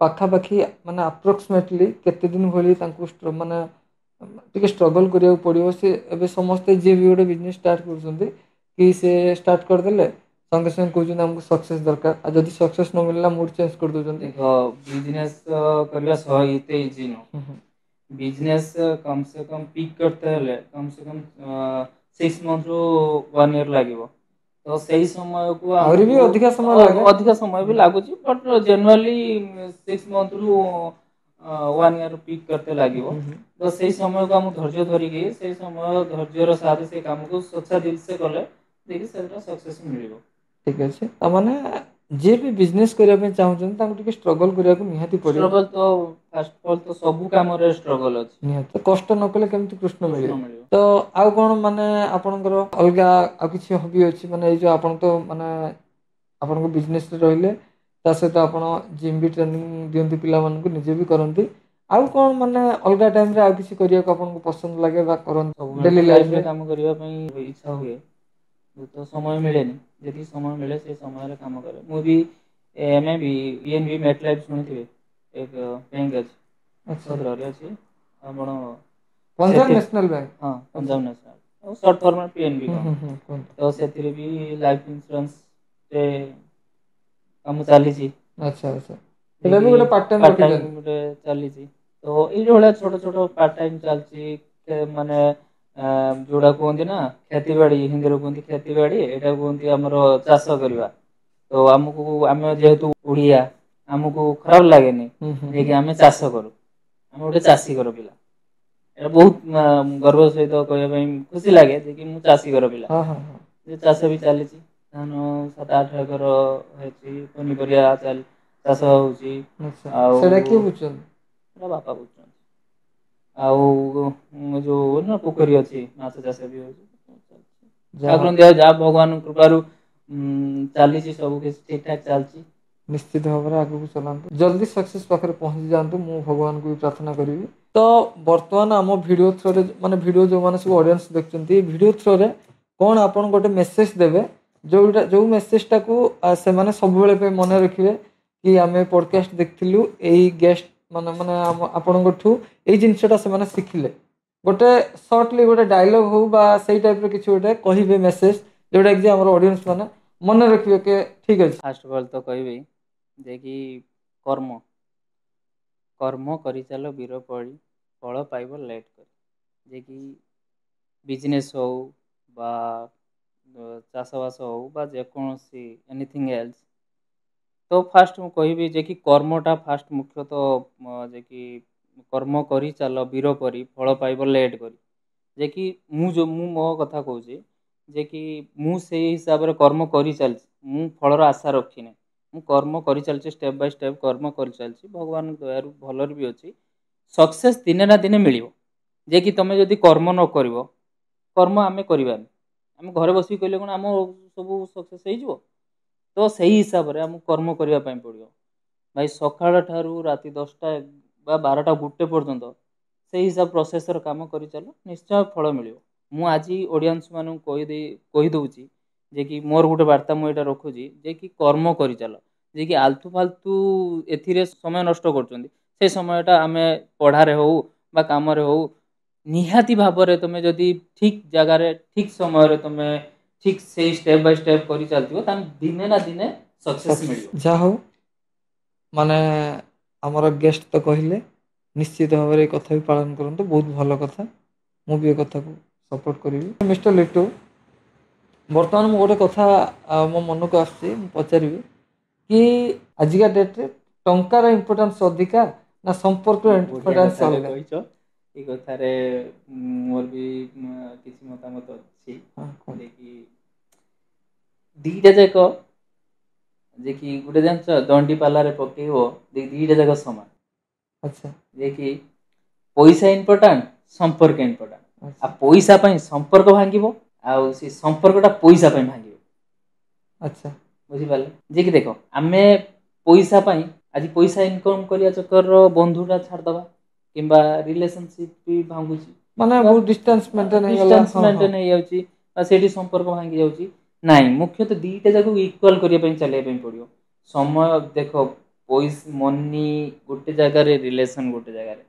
पाखापाखि माने अप्रोक्सीमेटली केते दिन भली तांकु माने टिके स्ट्रगल करिया पड़ियो से एबे समस्ते जे भी गोटे बिजनेस स्टार्ट करूछंती कि से स्टार्ट कर देले संगे संगे कहउछन हमको सक्सेस दरकार आ जदी सक्सेस न मिलला मूड चेंज कर दोछंती देखो बिजनेस करबा सह इते इजी नो बिजनेस कम से कम पिक करते हेले कम से कम 6 मंथ रु 1 ईयर लागिवो तो सही समय को आउरी भी अधिका समय लागे अधिक समय भी लागुची बट जनरली 6 मंथ रु 1 ईयर पिक करते लागिवो तो सही समय को हम धैर्य धरिकी सही समय धैर्यर साथ से काम को सच्चा दिल से कले देखि सेटा सक्सेस मिलिवो ठीक अछि त माने जे भी बिजनेस करिया पे चाहउछन तांको टिके स्ट्रगल करिया को निहाती पड़ियो स्ट्रगल तो फर्स्ट ऑल तो सब काम रे स्ट्रगल अछि निहाती कष्ट न कले केमति कृष्ण मिलियो तो आउ कोन माने आपनकर अलगा आ किछि हॉबी अछि माने ए जो आपन तो माने आपन को बिजनेस रे रहले ता सहित आपण जिम भी ट्रेनिंग दियंती पिला मन को निजे भी करंती आउ कोन माने अलगा टाइम रे आ किछि करिया को आपन को पसंद लागे बा करन डेली लाइफ रे काम करिया पई इच्छा हुए तो समय मिलेनी यदि समय मिले से समय रे काम करे मु भी एमए भी पीएनबी मेटलाइफ सुनिथिबे एक बैंक अछि अच्छा रे अछि आपण पंजाब नेशनल बैंक हां पंजाब नेशनल और शॉर्ट फॉर्म में पीएनबी को तो सेथिरे भी लाइफ इंश्योरेंस रे काम चाली छी अच्छा अच्छा एटा भी गोटे पार्ट टाइम गोटे चाली छी तो ए जोड़ा छोट छोट पार्ट टाइम चलची माने जोड़ा कहते ना खेती बाड़ी हिंदी रे कहते खेती बाड़ी एटा कहते हमर चाष करबा तो हमको आम जेहेतु ओडिया हमको खराब लागेनी जे कि आम चाष करू हम गोटे चाषी घर पिला एटा बहुत गर्व सहित कहया पई खुशी लागे जे कि मु चाषी घर पिला हां हां जे चाष भी चाली छी धान 7-8 एकर हेची पनिपरिया चाष होउची अच्छा सेडा के बुझन बापा बुझन आउ जो ना पोखरी अछि माछ चाष भी होउची ठाकुर दया जा भगवान कृपारू चाली छी सब के ठीक ठाक चलची निश्चित भाव में आगे चलाते जल्दी सक्सेस पाखे पहुंची जातु मु भगवान को भी प्रार्थना करी तो बर्तमान आम वीडियो थ्रो माने वीडियो जो माने सब ऑडियंस देखचंती वीडियो थ्रो रे कोन आपन गोटे मेसेज देबे जो मेसेज टा को से माने सब बेले पे मन रखिबे कि आमे पॉडकास्ट देखथिलु एई गेस्ट माने माने आपन ठू एई जिंसटा से माने सिखिले गोटे शॉर्टली गोटे डायलॉग हो बा सही टाइप रे किछ गोटे कहिबे मेसेज जोटा कि हमर ऑडियंस माने मन रखिबे के ठीक अछि फर्स्ट ऑफ ऑल तो कहबे जे कि कर्म कर्म करि चलो वीर पड़ी फल पाइब लेट कर जे कि बिजनेस हो बा चाषबास हो बा जेकोसी एनीथिंग एल्स तो फास्ट मु कहबी जे कि कर्मटा फास्ट मुख्यतः जे कि कर्म करी चल वीर परी फल पाइब लेट कर जे कि मु मो कथा कहूँ जे कि मु से हिसाब रे कर्म करी चल मु फलर आशा रखी नै मु कर्म करी चलची स्टेप बाय स्टेप कर्म करी चलची भगवान दयारु भलर भी अछि सक्सेस दिने ना दिने मिलियो जे कि तमे जदी कर्म न करिवो कर्म आमे करिबानी आमे घरे बसी कइले कोन आम सब सक्सेस हे जिवो तो सही हिसाब रे हम कर्म करिया पई पड़ियो भाई सकाळ ठारू राती 10टा बा 12टा गुटे पर्यंत सही हिसाब प्रोसेस र काम करी चलो निश्चय फल मिलियो मु आजी ऑडियंस मानु कहि दउची जे कि मोर गुटे वार्ता मु एटा रखुची जे कि कर्म करी चलो जे कि आलतू फालतू एथिरे समय नष्ट करचोंदी से समयटा आमे पढ़ारे हो बा काम रे हो निहाती भाबरे तमे जदी ठीक जगह रे ठीक समय रे तमे ठीक से स्टेप बाय स्टेप करी चलतिबो तान दिने ना दिने सक्सेस मिलियो जा हो माने हमर गेस्ट तो कहिले निश्चित भाव में कथा भी पालन करंतु बहुत भल कथा मु भी ए कथा को सपोर्ट करिवि मिस्टर लिटू बर्तमान मु गोटे कथा मो मन को आछि पचारि कि आजिका डेट रे टंकार इंपोर्टेंस अधिका ना संपर्क इंपोर्टेंस अलगा कहिचो ए कथा रे मोर भी किछि मतामत अछि जे कि दीटा जाको जे कि गुटे जानछ दंडी पाला रे पकेइबो दीटा जाको समान अच्छा जे कि पैसा इंपोर्टेंट संपर्क इंपोर्टेंट आ पैसा पई संपर्क भांगिबो आ से संपर्कटा पैसा पई भांगिबो अच्छा बुझि पाले जे कि देखो आमे पैसा पई आज पैसा इनकम करिया चक्कर रो बंधुटा छाड़ दबा କିମ୍ବା ରିଲେସନସିପ୍ ବି ଭାଙ୍ଗୁଛି ମାନେ ବା ବହୁତ ଡିଷ୍ଟାନ୍ସ ମେଣ୍ଟେନ ହେଇଗଲା। ଡିଷ୍ଟାନ୍ସ ହଁ ହଁ ମେଣ୍ଟେନ୍ ହେଇଯାଉଛି ବା ସେଇଠି ସମ୍ପର୍କ ଭାଙ୍ଗି ଯାଉଛି। ନାଇଁ, ମୁଖ୍ୟତଃ ଦିଟା ଯାକୁ ଇକ୍ୱାଲ କରିବା ପାଇଁ ଚାଲିବା ପାଇଁ ପଡ଼ିବ। ସମୟ ଦେଖ, ମନି ଗୋଟେ ଜାଗାରେ, ରିଲେସନ ଗୋଟେ ଜାଗାରେ,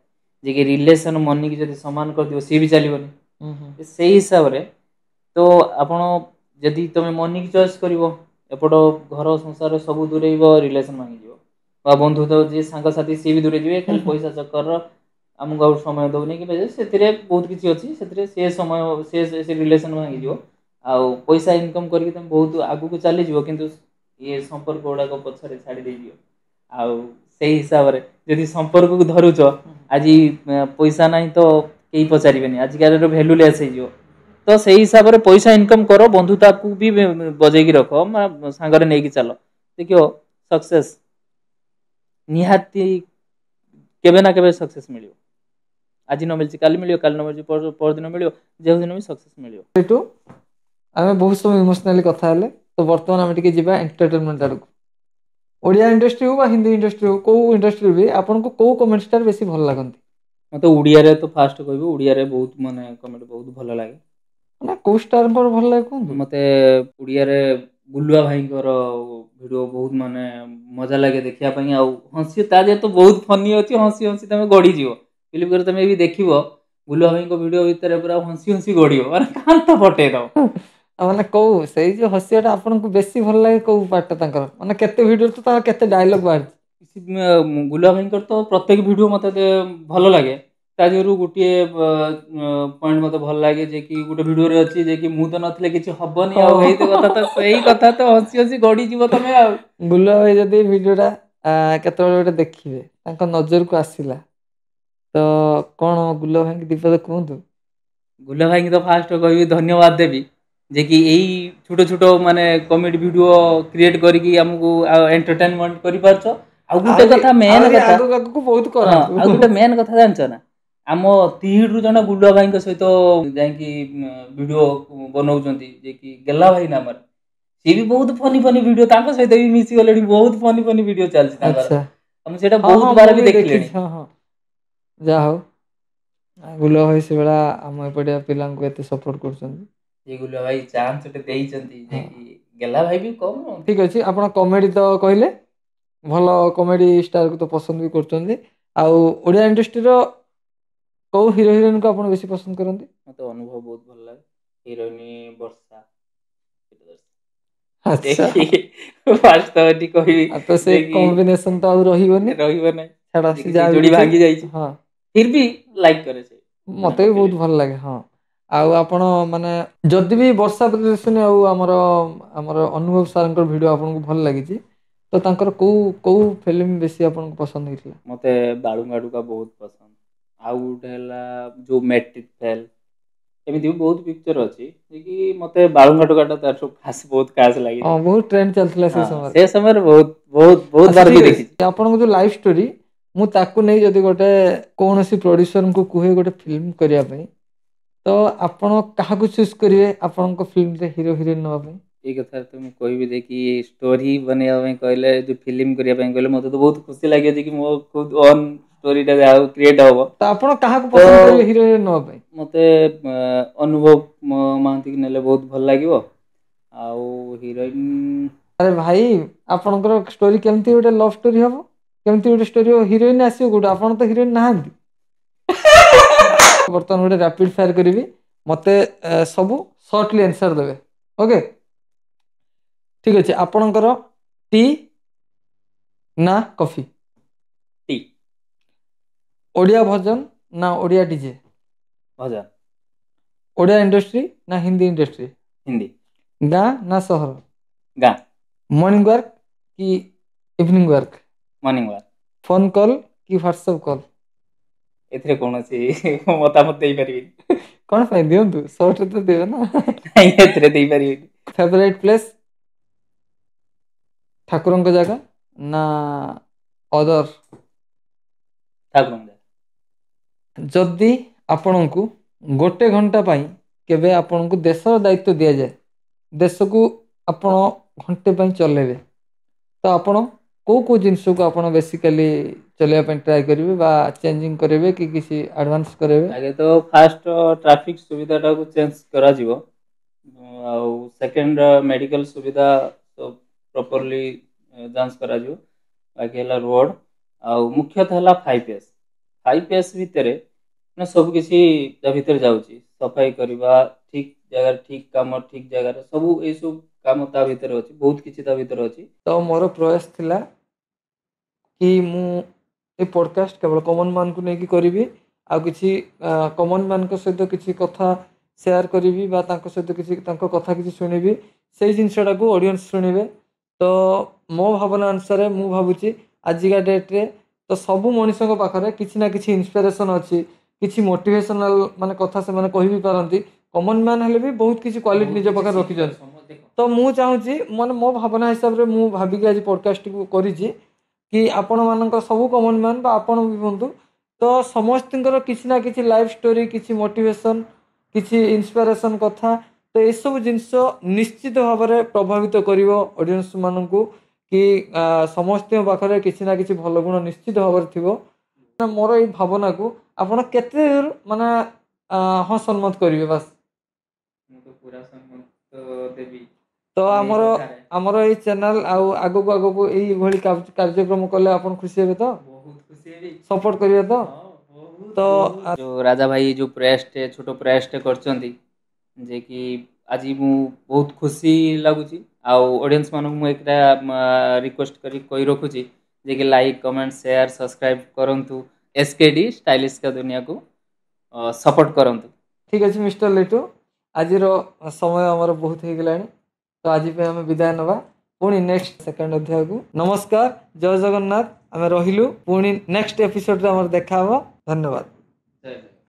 ଯେ କି ରିଲେସନ ମନି କି ଯଦି ସମାନ କରିଦିବ ସିଏ ବି ଚାଲିବନି। ହୁଁ ହୁଁ ସେଇ ହିସାବରେ ତ ଆପଣ ଯଦି ତମେ ମନି କି ଚଏସ୍ କରିବ, ଏପଟ ଘର ସଂସାର ସବୁ ଦୂରେଇବ, ରିଲେସନ ଭାଙ୍ଗିଯିବ। ବା ବନ୍ଧୁତ୍ୱ ଯିଏ ସାଙ୍ଗସାଥି ସିଏ ବି ଦୂରେଇ ଯିବେ, ହୁଁ ଖାଲି ହୁଁ ପଇସା ଚକରର ଆମକୁ ଆଉ ସମୟ ଦଉନି କି ସେଥିରେ ବହୁତ କିଛି ଅଛି, ସେଥିରେ ସେ ସମୟ ସେ ରିଲେସନ ଭାଙ୍ଗିଯିବ। ଆଉ ପଇସା ଇନକମ୍ କରିକି ତମେ ବହୁତ ଆଗକୁ ଚାଲିଯିବ, କିନ୍ତୁ ଇଏ ସମ୍ପର୍କ ଗୁଡାକ ପଛରେ ଛାଡି ଦେଇଯିବ। ଆଉ ସେଇ ହିସାବରେ ଯଦି ସମ୍ପର୍କକୁ ଧରୁଛ, ଆଜି ପଇସା ନାହିଁ ତ କେହି ପଚାରିବେନି, ଆଜିକାଲିର ଭ୍ୟାଲୁଲେସ୍ ହେଇଯିବ। ତ ସେଇ ହିସାବରେ ପଇସା ଇନକମ୍ କର, ବନ୍ଧୁତାକୁ ବି ବଜେଇକି ରଖ, ସାଙ୍ଗରେ ନେଇକି ଚାଲ, ଦେଖିବ ସକ୍ସେସ୍ ନିହାତି କେବେ ନା କେବେ ସକ୍ସେସ୍ ମିଳିବ। ଆଜି ନ ମିଳିଛି କାଲି ମିଳିବ, କାଲି ନ ମିଳିଛି ପରଦିନ ମିଳିବ, ଯେଉଁ ଦିନ ବି ସକ୍ସେସ୍ ମିଳିବ। ସେଇଠୁ ଆମେ ବହୁତ ସମୟ ଇମୋସନାଲି କଥା ହେଲେ, ତ ବର୍ତ୍ତମାନ ଆମେ ଟିକେ ଯିବା ଏଣ୍ଟରଟେନମେଣ୍ଟ ଆଡକୁ। ଓଡ଼ିଆ ଇଣ୍ଡଷ୍ଟ୍ରି ହଉ ବା ହିନ୍ଦୀ ଇଣ୍ଡଷ୍ଟ୍ରି ହଉ, କୋଉ ଇଣ୍ଡଷ୍ଟ୍ରି ବି ଆପଣଙ୍କୁ କୋଉ କମେଡି ଷ୍ଟାର ବେଶୀ ଭଲ ଲାଗନ୍ତି? ମତେ ଓଡ଼ିଆରେ ତ ଫାଷ୍ଟ କହିବି, ଓଡ଼ିଆରେ ବହୁତ ମାନେ କମେଡି ବହୁତ ଭଲ ଲାଗେ। ମାନେ କୋଉ ଷ୍ଟାରଙ୍କର ଭଲ ଲାଗେ କୁହନ୍ତୁ? ମତେ ଓଡ଼ିଆରେ ଗୁଲୁଆ ଭାଇଙ୍କର ଭିଡ଼ିଓ ବହୁତ ମାନେ ମଜା ଲାଗେ ଦେଖିବା ପାଇଁ। ଆଉ ହସି ତା ଦେହରେ ତ ବହୁତ ଫନି ଅଛି, ହସି ହସି ତମେ ଗଡ଼ିଯିବ। ବିଲିଭ୍ କର, ତମେ ବି ଦେଖିବ ଗୁଲୁଆ ଭାଇଙ୍କ ଭିଡ଼ିଓ ଭିତରେ ପୁରା ହସି ହସି ଗଡ଼ିବ, ମାନେ କାନ୍ଥ ଫଟେଇଦବ। ଆଉ ମାନେ କୋଉ ସେଇ ଯୋଉ ହସିବାଟା ଆପଣଙ୍କୁ ବେଶୀ ଭଲ ଲାଗେ କୋଉ ପାର୍ଟଟା ତାଙ୍କର? ମାନେ କେତେ ଭିଡିଓରେ ତ ତାଙ୍କର କେତେ ଡାଇଲଗ ବାହାରିଛି। ଗୁଲୁଆ ଭାଇଙ୍କର ତ ପ୍ରତ୍ୟେକ ଭିଡ଼ିଓ ମତେ ଭଲ ଲାଗେ। ତା ଦେହରୁ ଗୋଟିଏ ପଏଣ୍ଟ ମତେ ଭଲ ଲାଗେ, ଯେ କି ଗୋଟେ ଭିଡ଼ିଓରେ ଅଛି ଯେ କି ମୁଁ ତ ନଥିଲେ କିଛି ହବନି, ଆଉ ହଁ। ହେଇତ କଥା ତ ସେଇ କଥା ତ ହସି ହସି ଗଡ଼ିଯିବ ତମେ ଆଉ। ଗୁଲୁଆ ଭାଇ ଯଦି ଭିଡିଓଟା କେତେବେଳେ ଗୋଟେ ଦେଖିବେ, ତାଙ୍କ ନଜରକୁ ଆସିଲା, ତ କଣ ଗୁଲୁଆ ଭାଇଙ୍କୁ ଦିପଦ କୁହନ୍ତୁ? ଗୁଲୁଆ ଭାଇଙ୍କି ତ ଫାଷ୍ଟ କହିବି ଧନ୍ୟବାଦ ଦେବି, ଯେ କି ଏଇ ଛୋଟ ଛୋଟ ମାନେ କମେଡି ଭିଡ଼ିଓ କ୍ରିଏଟ୍ କରିକି ଆମକୁ ଏଣ୍ଟରଟେନମେଣ୍ଟ କରିପାରୁଛ। ଆଉ ଗୋଟେ ଆହୁରି କଥା, ମେନ୍ ଆହୁରି କଥା, ଆଗକୁ ଆଗକୁ ବହୁତ ହଁ, କରାନ୍ତୁ। ଆଉ ଗୋଟେ ମେନ୍ କଥା ଜାଣିଛ ନା, ଆମ ତିହିଡିରୁ ଜଣେ ଗୁଲୁଆ ଭାଇଙ୍କ ସହିତ ଯାଇକି ଭିଡ଼ିଓ ବନଉଛନ୍ତି, ଯେ କି ଗେଲା ଭାଇ ନାମରେ। ସିଏ ବି ବହୁତ ଫନି ଫନି ଭିଡ଼ିଓ, ତାଙ୍କ ସହିତ ବି ମିଶି ଗଲେଣି, ବହୁତ ଫନି ଫନି ଭିଡ଼ିଓ ଚାଲିଛି ତାଙ୍କର। ଆଚ୍ଛା। ଆଉ ମୁଁ ସେଇଟା ହଁ ହଁ ବହୁତ ମୁଁ ବାର ବି ଦେଖିଲିଣି। ଦେଖିଛି ହଁ ହଁ। ଯାହା ହଉ, ଗୁଲୁଆ ଭାଇ ସେଇଭଳିଆ ଆମ ଏପଟିଆ ପିଲାଙ୍କୁ ଏତେ ସପୋର୍ଟ କରୁଛନ୍ତି। ଯେ ଗୁଲୁଆ ଭାଇ ଚାନ୍ସ ଟେ ଦେଇଛନ୍ତି, ଯେ ହଁ କି ଗେଲା ଭାଇ ବି କମ୍ ଠିକ୍ ଅଛି, ଆପଣ କମେଡି ତ କହିଲେ, ଭଲ କମେଡି ଷ୍ଟାରକୁ ତ ପସନ୍ଦ ବି କରୁଛନ୍ତି। ଆଉ ଓଡ଼ିଆ ଇଣ୍ଡଷ୍ଟ୍ରିର କୋଉ ହିରୋ ହିରୋଇନକୁ ଆପଣ ବେଶୀ ପସନ୍ଦ କରନ୍ତି? ମତେ ଅନୁଭବ ବହୁତ ଭଲ ଲାଗେ, ହିରୋଇନୀ ବର୍ଷା। ଆଚ୍ଛା। ଦେଖି ଫାଷ୍ଟ ତ ଏଠି କହିବି ଆଉ ତ ସେ ଯେ କି କମ୍ବିନେସନ ତ ଆଉ ରହିବନି। ରହିବ ନାହିଁ, ଛାଡ ଯେ ସେ କି ଯାହା ସେଇ ବି ଯୋଡ଼ି କିଛି ଭାଙ୍ଗି ଯାଇଛି, ହଁ ଫିର୍ ବି ଲାଇକ୍ କରେ ସେ ମତେ ମାନଙ୍କ ବି ବହୁତ ଫିଲ୍ମ। ଭଲ ଲାଗେ। ହଁ, ଆଉ ଆପଣ ମାନେ ଯଦି ବି ବର୍ଷା ପ୍ରିୟଦର୍ଶିନୀ ଆଉ ଆମର ଅନୁଭବ ସାରଙ୍କର ଭିଡ଼ିଓ ଆପଣଙ୍କୁ ଭଲ ଲାଗିଛି, ତ ତାଙ୍କର କୋଉ ଫିଲ୍ମ ବେଶୀ ଆପଣଙ୍କୁ ପସନ୍ଦ ହେଇଥିଲା? ମତେ ବାଳୁଙ୍ଗାଟୁକା ବହୁତ ପସନ୍ଦ। ଆଉ ଗୋଟେ ହେଲା ଯୋଉ ମେଟ୍ରିକ ଫେଲ୍, ଏମିତି ବି ବହୁତ ପିକ୍ଚର ଅଛି, ଯେ କି ମତେ ବାଳୁଙ୍ଗା ଟୋକାଟା ତାଠୁ ଖାସ୍ ବହୁତ ଖାସ୍ ହଁ ଲାଗିଥିଲା। ବହୁତ ଟ୍ରେଣ୍ଡ ଚାଲିଥିଲା ହଁ, ସେ ସମୟରେ ବହୁତ ବହୁତ ବହୁତ ଆଚ୍ଛା ବାର ଠିକ୍ ବି ଅଛି, ଦେଖିଛି। ଆପଣଙ୍କ ଯୋଉ ଲାଇଫ୍ ଷ୍ଟୋରି, ମୁଁ ତାକୁ ନେଇ ଯଦି ଗୋଟେ କୌଣସି ପ୍ରଡ୍ୟୁସରଙ୍କୁ କୁହେ ଗୋଟେ ଫିଲ୍ମ କରିବା ପାଇଁ, ତ ଆପଣ କାହାକୁ ଚୁଜ୍ କରିବେ ଆପଣଙ୍କ ଫିଲ୍ମରେ ହିରୋ ହିରୋଇନ୍ ନବା ପାଇଁ? ଏଇ କଥାରେ ତ ମୁଁ କହିବି, ଯେ କି ଷ୍ଟୋରି ବନେଇବା ପାଇଁ କହିଲେ, ଯୋଉ ଫିଲ୍ମ କରିବା ପାଇଁ କହିଲେ, ମତେ ତ ବହୁତ ଖୁସି ଲାଗେ, ଯେ କି ମୋ ଓନ୍ ଷ୍ଟୋରିଟା ଯାହା ହଉ କ୍ରିଏଟ୍ ହବ। ତ ଆପଣ କାହାକୁ ତ ପସନ୍ଦ କରିବେ ହିରୋ ହିରୋଇନ୍ ନବା ପାଇଁ? ମତେ ଅନୁଭବ ମହାନ୍ତିକି ନେଲେ ବହୁତ ଭଲ ଲାଗିବ। ଆଉ ହିରୋଇନ୍ ଆରେ ଭାଇ, ଆପଣଙ୍କର ଷ୍ଟୋରି କେମିତି ଗୋଟେ ଲଭ୍ ଷ୍ଟୋରି ହବ? କେମିତି ଗୋଟେ ଷ୍ଟୋରି ହବ? ହିରୋଇନ୍ ଆସିବ କୋଉଠୁ? ଆପଣ ତ ହିରୋଇନ୍ ନାହାନ୍ତି। ବର୍ତ୍ତମାନ ଗୋଟେ ରାପିଡ୍ ଫାୟାର କରିବି, ମତେ ସବୁ ସର୍ଟଲି ଆନ୍ସର ଦେବେ, ଓକେ? ଠିକ୍ ଅଛି, ଆପଣଙ୍କର ଟି ନା କଫି? ଟି। ଓଡ଼ିଆ ଭଜନ ନା ଓଡ଼ିଆ ଡିଜେ? ଭଜନ। ଓଡ଼ିଆ ଇଣ୍ଡଷ୍ଟ୍ରି ନା ହିନ୍ଦୀ ଇଣ୍ଡଷ୍ଟ୍ରି? ହିନ୍ଦୀ। ଗାଁ ନା ସହର? ଗାଁ। ମର୍ଣ୍ଣିଂ ୱାର୍କ କି evening work? Morning work. Phone call କି ହ୍ୱାଟ୍ସଆପ୍ କଲ୍? ଏଥିରେ କୌଣସି ମତାମତ ଦେଇପାରିବିନି। କଣ ପାଇଁ ଦିଅନ୍ତୁ, ସର୍ଟରେ ତ ଦେବେ ନା। ନାଇଁ, ଏଥିରେ ଦେଇପାରିବିନି। Favourite place? ଠାକୁରଙ୍କ ଜାଗା ନା ଅଦର? ଠାକୁରଙ୍କ ଜାଗା। ଯଦି ଆପଣଙ୍କୁ ଗୋଟେ ଘଣ୍ଟା ପାଇଁ କେବେ ଆପଣଙ୍କୁ ଦେଶର ଦାୟିତ୍ୱ ଦିଆଯାଏ, ଦେଶକୁ ଆପଣ ଘଣ୍ଟେ ପାଇଁ ଚଲେଇବେ, ତ ଆପଣ को जिनस को आपण बेसिकली चलिया पे ट्राई करेंगे बा चेंजिंग करेंगे कि किसी एडवांस करेंगे? आगे तो फास्ट ट्रैफिक सुविधाटा को चेंज करा जिवो ଆଉ ସେକେଣ୍ଡ ମେଡ଼ିକାଲ ସୁବିଧା ପ୍ରପରଲି ଯାଞ୍ଚ କରାଯିବ। ବାକି ହେଲା ରୋଡ଼ ଆଉ ମୁଖ୍ୟତଃ ହେଲା 5S। 5S ଭିତରେ ମାନେ ସବୁକିଛି ତା ଭିତରେ ଯାଉଛି, ସଫାଇ କରିବା, ଠିକ୍ ଜାଗାରେ ଠିକ୍ କାମ ଠିକ୍ ଜାଗାରେ ସବୁ ଏଇସବୁ କାମ ତା ଭିତରେ ଅଛି, ବହୁତ କିଛି ତା ଭିତରେ ଅଛି। ତ ମୋର ପ୍ରୟାସ ଥିଲା कि मु ए पॉडकास्ट केवल कॉमन मैन को लेकिन करी आ किसी कॉमन मैन सहित किसी कथा शेयर करी सहित किसी कथा किसी शुणिबी से जिनसा को ऑडियंस शुणिबे। तो मो भावना अनुसार मु भावुची आजिका डेट्रे तो सबू मनीषों पाखे किसी ना किसी इन्स्पिरेसन अच्छी, किसी मोटिवेशनल माने कथा से माने कहि भी पारंती। कॉमन मैन हेले भी बहुत किसी क्वालिटी निज पाखे रखी। तो मु चाहूँगी माने मो भावना हिसाब से मु भाविकी आज पॉडकास्ट को करी कि आपण मानक सबू कॉमन मैन बा आपण भी बंधु तो समस्त किसी ना किसी लाइफ स्टोरी, किसी मोटिवेशन, किसी इंस्पिरेशन कथा तो ये सब जिनस निश्चित भाव में प्रभावित कर ऑडियंस मान को कि समस्त पाखे किसी ना किसी भल गुण निश्चित भाव में थी। मोर ये भावना को आपण केते माने हाँ सम्मत करेंगे बस पूरा सम्मत देवी। तो आमर ये चैनल आगो आगो यही कार्यक्रम कले आप खुशी हे तो बहुत खुशी हेबी, सपोर्ट करिए तो तो जो राजा भाई जो प्रयासटे छोट प्रयासटे करचंती जे कि आज मु बहुत खुशी लगुची। आउ ऑडियंस मानक मु एकटा रिक्वेस्ट करी कहि रखुची जे कि लाइक कमेंट शेयर सब्सक्राइब करंतु, एसकेडी स्टाइलिश का दुनिया को सपोर्ट करंतु। ठीक अच्छे मिस्टर लिटू, आज समय आमर बहुत हो गलानी तो आज पे आम विदाय नवा पुणी नेक्स्ट सेकंड अध्याय को। नमस्कार, जय जगन्नाथ। आम रहिलु पुणी नेक्स्ट एपिसोड रे हमर देखा हबो। धन्यवाद। जय जय।